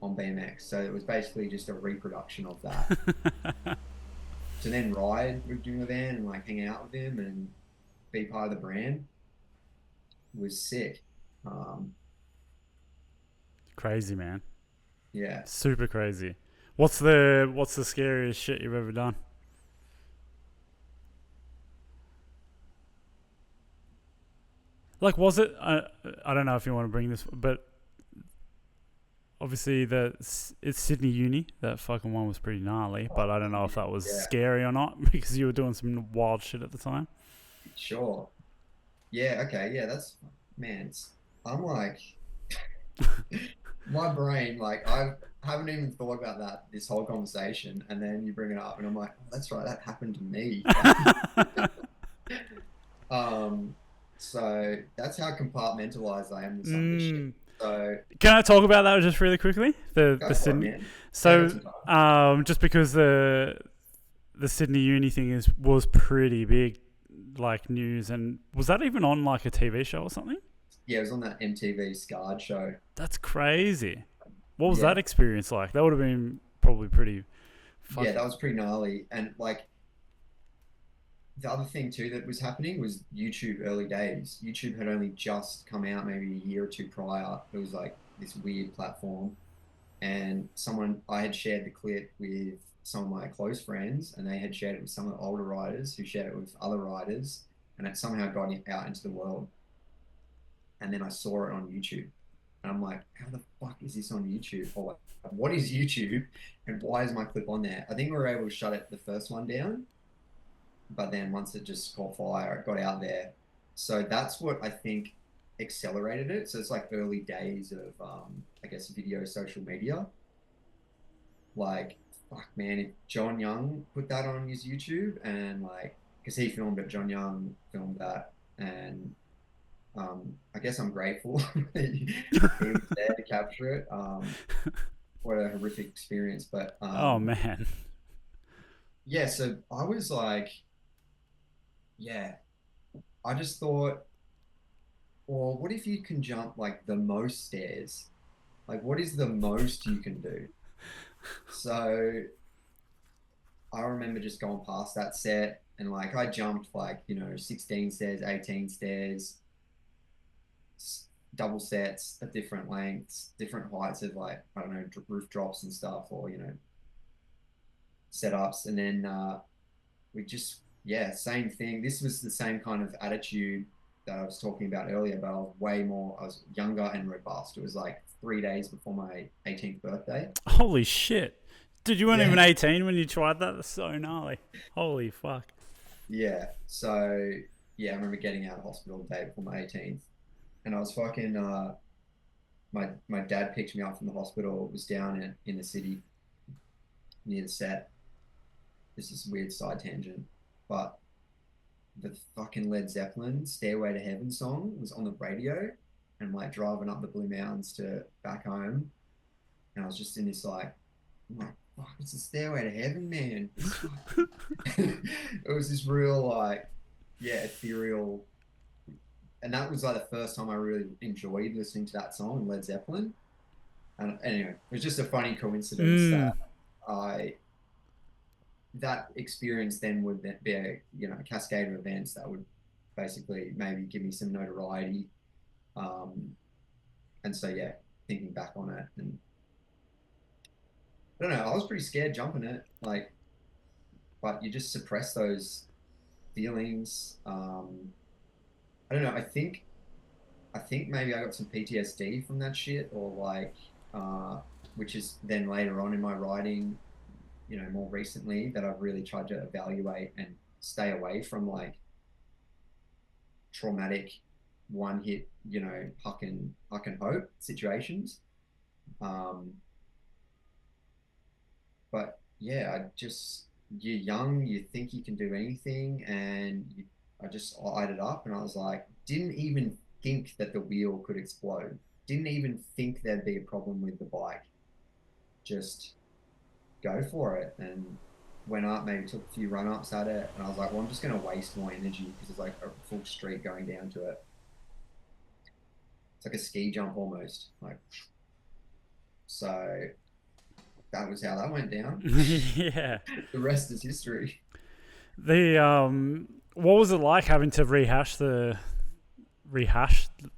on BMX. So it was basically just a reproduction of that. To then ride with Jimmy Levan and like hang out with him and be part of the brand was sick. Um, Crazy, man. yeah. Super crazy. What's the scariest shit you've ever done? Like, was it? I don't know if you want to bring this, but obviously it's Sydney Uni. That fucking one was pretty gnarly, but I don't know if that was Yeah, scary or not because you were doing some wild shit at the time. sure. Yeah, okay. Yeah, that's, man, I'm like, my brain, like, I haven't even thought about that this whole conversation. And then you bring it up, and I'm like, oh, that's right. That happened to me. Um, so that's how compartmentalized I am with some of this shit. Mm. So Can I talk about that just really quickly? The go for it, Sydney. man. Yeah, I got So some time. just because the Sydney Uni thing was pretty big, like news, and was that even on like a TV show or something? Yeah, it was on that MTV Scarred show. That's crazy. What was that Yeah. experience like? That would have been probably pretty Yeah, fucking. that was pretty gnarly. And like the other thing too that was happening was YouTube early days. YouTube had only just come out maybe a year or two prior. It was like this weird platform. And someone I had shared the clip with some of my close friends, and they had shared it with some of the older riders who shared it with other riders, and it somehow got out into the world. And then I saw it on YouTube, and I'm like, how the fuck is this on YouTube? Or like, what is YouTube, and why is my clip on there? I think we were able to shut it the first one down, but then once it just caught fire, it got out there. So that's what I think accelerated it. So it's like early days of, I guess, video social media. Like, fuck, man, if John Young put that on his YouTube and like, because he filmed it, John Young filmed that, and I guess I'm grateful that he was there to capture it. What a horrific experience, but Oh man. yeah. So I was like, yeah, I just thought, well, what if you can jump like the most stairs? Like, what is the most you can do? So I remember just going past that set and like I jumped like, 16 stairs, 18 stairs, double sets of different lengths, different heights of like, I don't know, roof drops and stuff, or, setups. And then we just, yeah, same thing. This was the same kind of attitude that I was talking about earlier, but I was younger and robust. It was like 3 days before my 18th birthday. Holy shit. Dude, you weren't even Yeah. 18 when you tried that? That's so gnarly. Holy fuck. Yeah. So, yeah, I remember getting out of hospital the day before my 18th. And I was fucking, my dad picked me up from the hospital. It was down in the city near the set. This is weird side tangent. but the fucking Led Zeppelin Stairway to Heaven song was on the radio, and like driving up the Blue Mountains to back home, and I was just in this like, I'm like, fuck, it's a Stairway to Heaven, man. It was this real like, yeah, ethereal, and that was like the first time I really enjoyed listening to that song, Led Zeppelin. And anyway, it was just a funny coincidence that I that experience then would be a a cascade of events that would basically maybe give me some notoriety. Um, and so yeah, thinking back on it, and I don't know, I was pretty scared jumping it, like, but you just suppress those feelings. I don't know. I think maybe I got some PTSD from that shit, or like, uh, which is then later on in my writing, more recently, that I've really tried to evaluate and stay away from like traumatic one hit, huck and hope situations. Um, but yeah, you're young, you think you can do anything, and I just eyed it up, and I was like, didn't even think that the wheel could explode, didn't even think there'd be a problem with the bike, just go for it, and went up, maybe took a few run ups at it, and I was like, well, I'm just going to waste more energy because it's like a full street going down to it. It's like a ski jump almost, like, so that was how that went down. Yeah. The rest is history. The what was it like having to rehash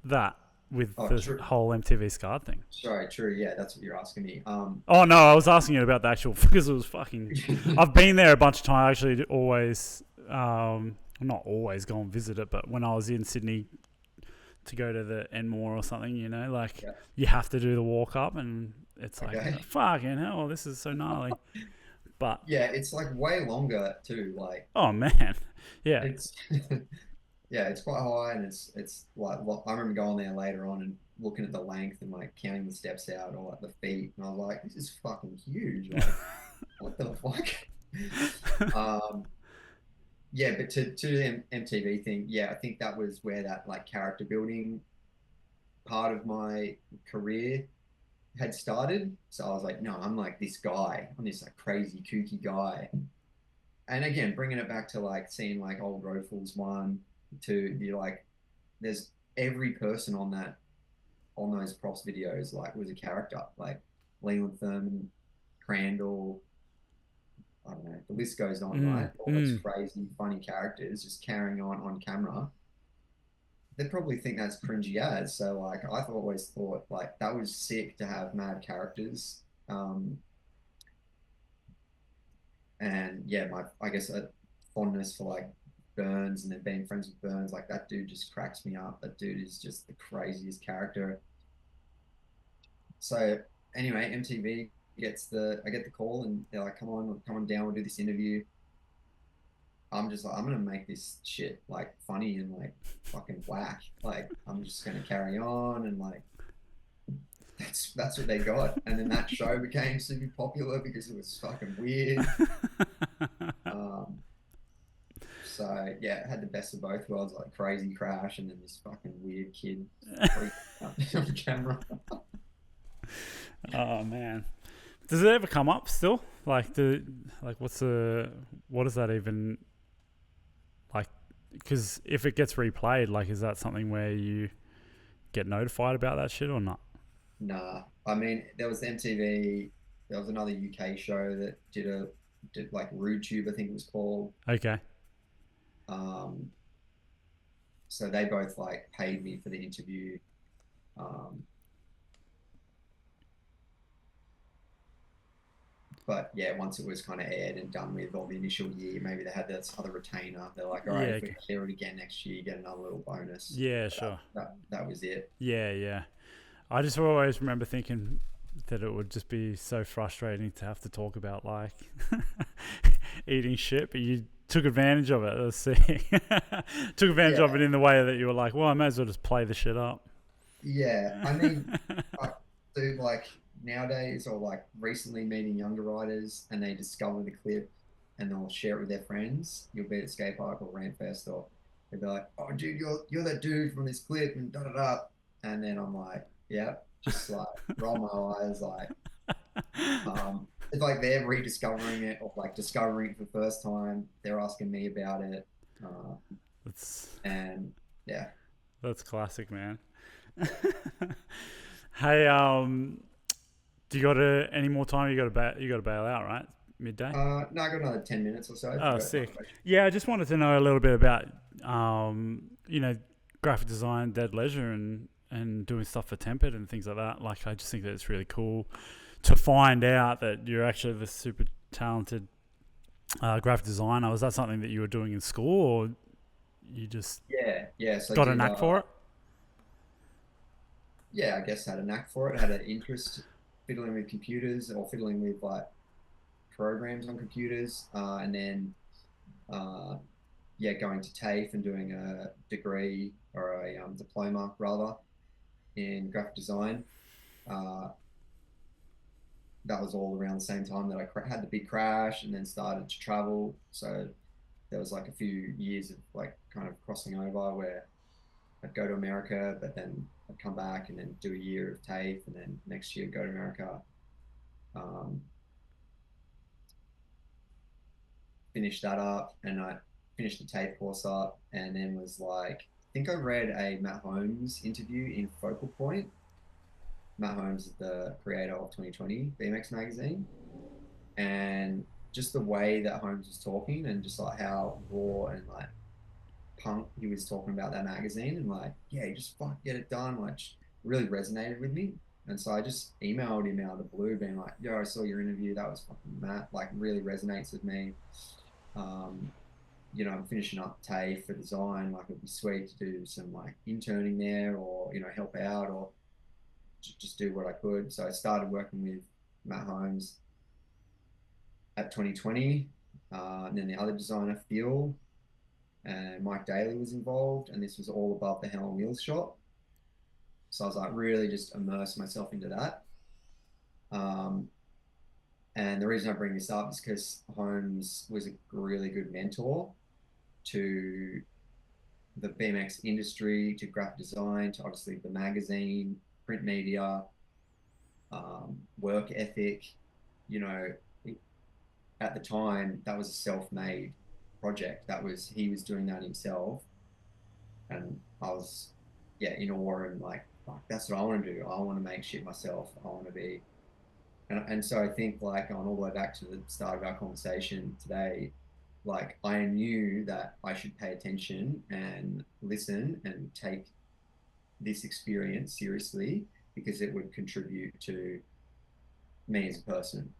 that with Oh, the true. whole MTV Scarred thing? Sorry, true. Yeah, that's what you're asking me. Oh no, I was asking you about the actual because it was fucking. I've been there a bunch of times. Actually, always, not always go and visit it, but when I was in Sydney to go to the Enmore or something, like yeah. you have to do the walk up, and it's like Okay. fucking hell, this is so gnarly. But Yeah, it's like way longer too. Like oh man, yeah, it's yeah, it's quite high, and it's like I remember going there later on and looking at the length and like counting the steps out or like the feet, and I was like, this is fucking huge. Like, what the fuck? Um, yeah, but to the MTV thing, yeah, I think that was where that like character building part of my career had started. So I was like, no, I'm like this guy. I'm this like crazy kooky guy. And again, bringing it back to like seeing like old Rofels one, two, you're like, there's every person on those props videos like was a character, like Leland Thurman, Crandall. I don't know, the list goes on, right? All those crazy, funny characters just carrying on camera. They probably think that's cringy as. So like, I've always thought like that was sick to have mad characters. And yeah, I guess a fondness for like Burns, and then being friends with Burns, like that dude just cracks me up. That dude is just the craziest character. So anyway, MTV I get the call, and they're like, come on down, we'll do this interview. I'm just like, I'm gonna make this shit like funny and like fucking whack. Like I'm just gonna carry on, and like that's what they got. And then that show became super popular because it was fucking weird. Um, so yeah, it had the best of both worlds, like crazy crash, and then this fucking weird kid on camera. Oh man, does it ever come up still? Like what does that even like? Because if it gets replayed, like, is that something where you get notified about that shit or not? Nah, I mean, there was MTV. There was another UK show that did like Rude Tube, I think it was called. Okay. Um, so they both like paid me for the interview. Um, but yeah, once it was kind of aired and done with, all the initial year, maybe they had this other retainer. They're like, all right, Yeah. if we Okay. hear it again next year, you get another little bonus. Yeah. But Sure. that was it. Yeah. Yeah. I just always remember thinking that it would just be so frustrating to have to talk about like eating shit, but you took advantage of it. Let's see, took advantage of Yeah, it in the way that you were like, well, I may as well just play the shit up. yeah. I mean, I do like nowadays, or like recently meeting younger writers, and they discover the clip. and they'll share it with their friends. You'll be at skate park or ramp fest, or they'll be like, "Oh, dude, you're that dude from this clip," and da da da. And then I'm like, "Yeah," just like roll my eyes, like it's like they're rediscovering it or like discovering it for the first time. They're asking me about it, uh, That's and yeah. that's classic, man. Hey, do you got any more time? You got to bail out, right? Midday. No, I got another 10 minutes or so Oh, for my sick. question. Yeah, I just wanted to know a little bit about, you know, graphic design, dead leisure, and doing stuff for Tempered and things like that. Like, I just think that it's really cool to find out that you're actually this super talented graphic designer. Was that something that you were doing in school, or you just Yeah, yeah. So I got a did. knack for it? Yeah, I guess had a knack for it. Had an interest fiddling with computers or fiddling with like programs on computers, and then uh, yeah, going to TAFE and doing a degree or a diploma rather in graphic design. Uh, that was all around the same time that I had the big crash and then started to travel. So there was like a few years of like kind of crossing over where I'd go to America, but then I'd come back and then do a year of TAFE, and then next year go to America, um, finish that up, and I finished the TAFE course up, and then was like, I think I read a Matt Holmes interview in Focal Point. Matt Holmes is the creator of 2020 BMX magazine, and just the way that Holmes was talking and just like how raw and like punk he was talking about that magazine and like, yeah, you just fuck get it done, like really resonated with me. And so I just emailed him out of the blue, being like, yo, I saw your interview, that was fucking Matt, like really resonates with me. Um, I'm finishing up TAFE for design, like it'd be sweet to do some like interning there or, help out or just do what I could. So I started working with Matt Holmes at 2020. And then the other designer, Phil, and Mike Daly was involved, and this was all above the Hell on Wheels shop. So I was like, really just immerse myself into that. Um, and the reason I bring this up is because Holmes was a really good mentor to the BMX industry, to graphic design, to obviously the magazine, print media, work ethic. You know, at the time, that was a self-made project. He was doing that himself, and I was, yeah, in awe and like, fuck, that's what I want to do. I want to make shit myself. I want to be, and so I think like on all the way back to the start of our conversation today, like I knew that I should pay attention and listen and take this experience seriously because it would contribute to me as a person.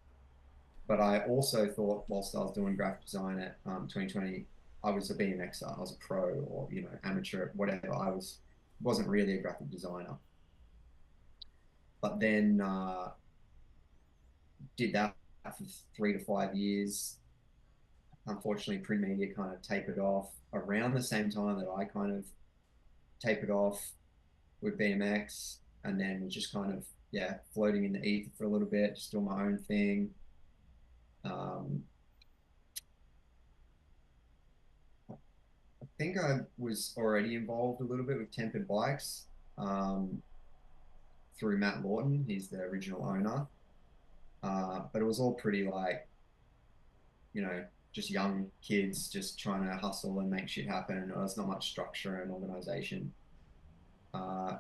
But I also thought whilst I was doing graphic design at 2020, I was a BMXer, I was a pro or amateur, whatever. Wasn't really a graphic designer. But then did that for 3 to 5 years. Unfortunately, print media kind of tapered off around the same time that I kind of tapered off with BMX, and then was just kind of floating in the ether for a little bit, just doing my own thing. Um, I think I was already involved a little bit with Tempered Bikes um, through Matt Lawton. He's the original owner, but it was all pretty like just young kids just trying to hustle and make shit happen. There's not much structure and organization. Uh,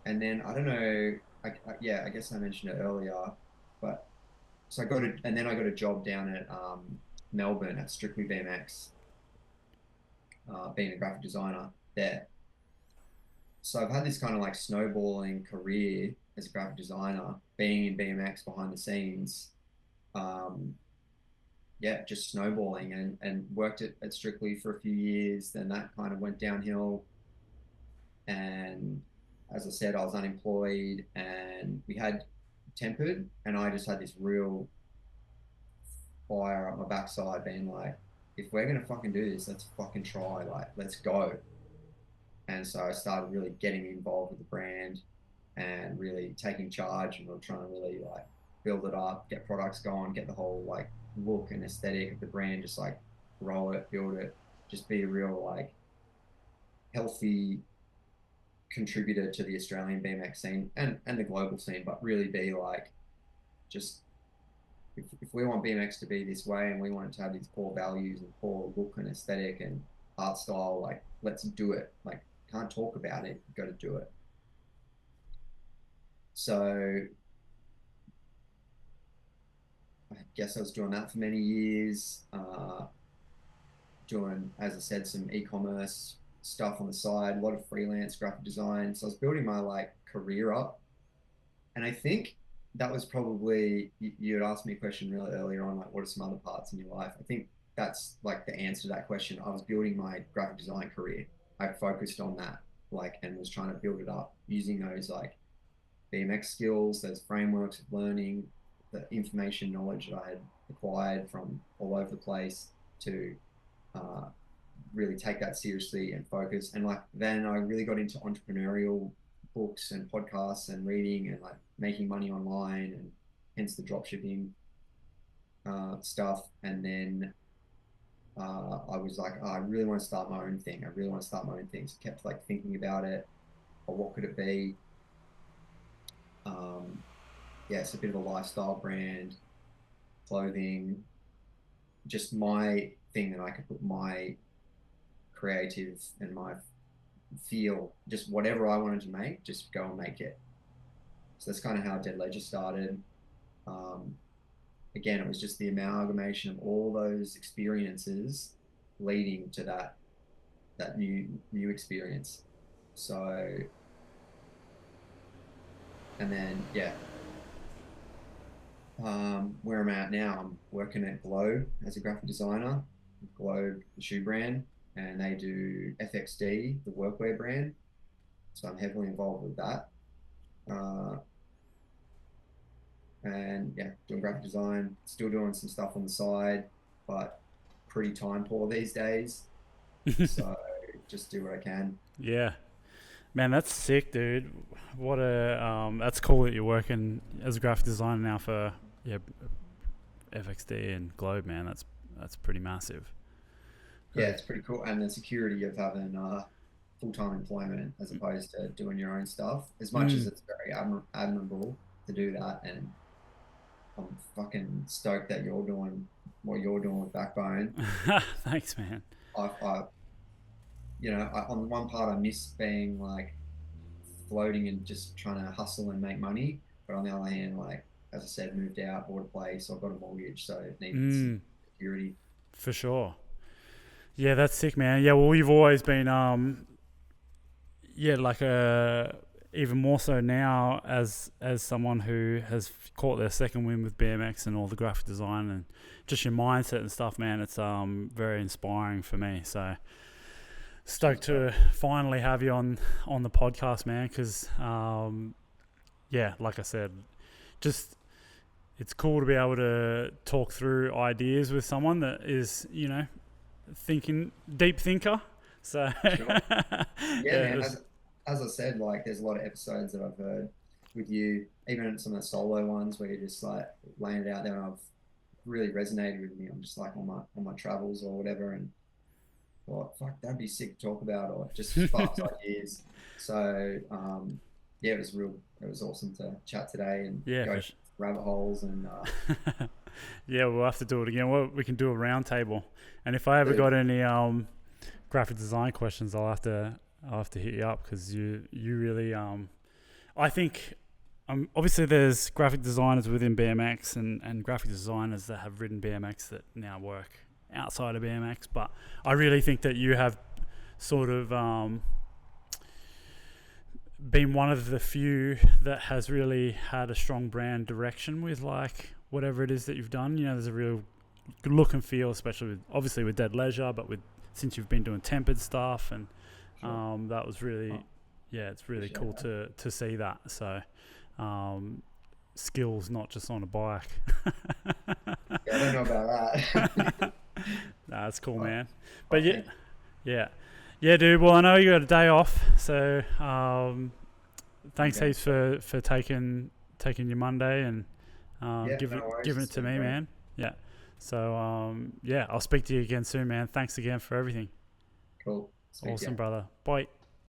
and then I don't know. I guess I mentioned it earlier, but so and then I got a job down at Melbourne at Strictly BMX, being a graphic designer there. So I've had this kind of like snowballing career as a graphic designer, being in BMX behind the scenes. Um, just snowballing and worked at Strictly for a few years. Then that kind of went downhill. And as I said, I was unemployed and we had Tempered, and I just had this real fire up my backside being like, if we're going to fucking do this, let's fucking try. Like, let's go. And so I started really getting involved with the brand and really taking charge, and we are trying to really like build it up, get products going, get the whole like look and aesthetic of the brand, just like grow it, build it, just be a real like healthy contributor to the Australian BMX scene and the global scene, but really be like just if we want BMX to be this way and we want it to have these core values and core look and aesthetic and art style, like let's do it. Like can't talk about it, you've got to do it. So I guess I was doing that for many years, doing, as I said, some e-commerce stuff on the side, a lot of freelance graphic design. So I was building my like career up. And I think that was probably, you had asked me a question really earlier on, like what are some other parts in your life? I think that's like the answer to that question. I was building my graphic design career. I focused on that, like, and was trying to build it up using those like BMX skills, those frameworks of learning, the information knowledge that I had acquired from all over the place to really take that seriously and focus. And like then I really got into entrepreneurial books and podcasts and reading and like making money online, and hence the drop shipping stuff. And then I was like, oh, I really want to start my own thing. I really want to start my own thing. So kept like thinking about it, or what could it be? Yeah, it's a bit of a lifestyle brand, clothing, just my thing that I could put my creative and my feel, just whatever I wanted to make, just go and make it. So that's kind of how Dead Ledger started. Again, it was just the amalgamation of all those experiences leading to that new experience. So, and then yeah, where I'm at now, I'm working at Globe as a graphic designer. Globe, the shoe brand, and they do FXD, the workwear brand. So I'm heavily involved with that. And yeah, doing graphic design, still doing some stuff on the side, but pretty time poor these days. So just do what I can. Yeah. Man, that's sick, dude. What a that's cool that you're working as a graphic designer now for FXD and Globe, man. That's pretty massive. Yeah, it's pretty cool. And the security of having full-time employment as opposed to doing your own stuff, as much as it's very admirable to do that. And I'm fucking stoked that you're doing what you're doing with Backbone. Thanks, man. On the one part, I miss being like floating and just trying to hustle and make money. But on the other hand, like, as I said, moved out, bought a place, so I've got a mortgage, so it needs security. For sure. Yeah, that's sick, man. Yeah, well, you've always been, like even more so now as someone who has caught their second win with BMX and all the graphic design and just your mindset and stuff, man. It's very inspiring for me. So stoked to finally have you on the podcast, man. Because like I said, just it's cool to be able to talk through ideas with someone that is, deep thinker. So Sure. Yeah, man. As I said, like there's a lot of episodes that I've heard with you, even some of the solo ones where you're just like laying it out there, and I've really resonated with me. I'm just like on my travels or whatever, and thought, fuck, that'd be sick to talk about, or just sparks ideas. So it was awesome to chat today and go rabbit holes and yeah, we'll have to do it again. Well, we can do a round table, and if I ever got any graphic design questions, I'll have to hit you up, because you really I think obviously there's graphic designers within BMX and graphic designers that have ridden BMX that now work outside of BMX, but I really think that you have sort of been one of the few that has really had a strong brand direction with like whatever it is that you've done. There's a real good look and feel, especially with Dead Leisure, but since you've been doing tempered stuff, and that was really it's really cool to see that. So skills, not just on a bike. Yeah, I don't know about that. That's cool, man. But yeah, dude. Well, I know you got a day off, so thanks heaps for taking your Monday and Yeah, no worries. Giving it It's to been me, great. man. Yeah. So yeah, I'll speak to you again soon, man. Thanks again for everything. Cool. Speak to Awesome, you. brother. Bye.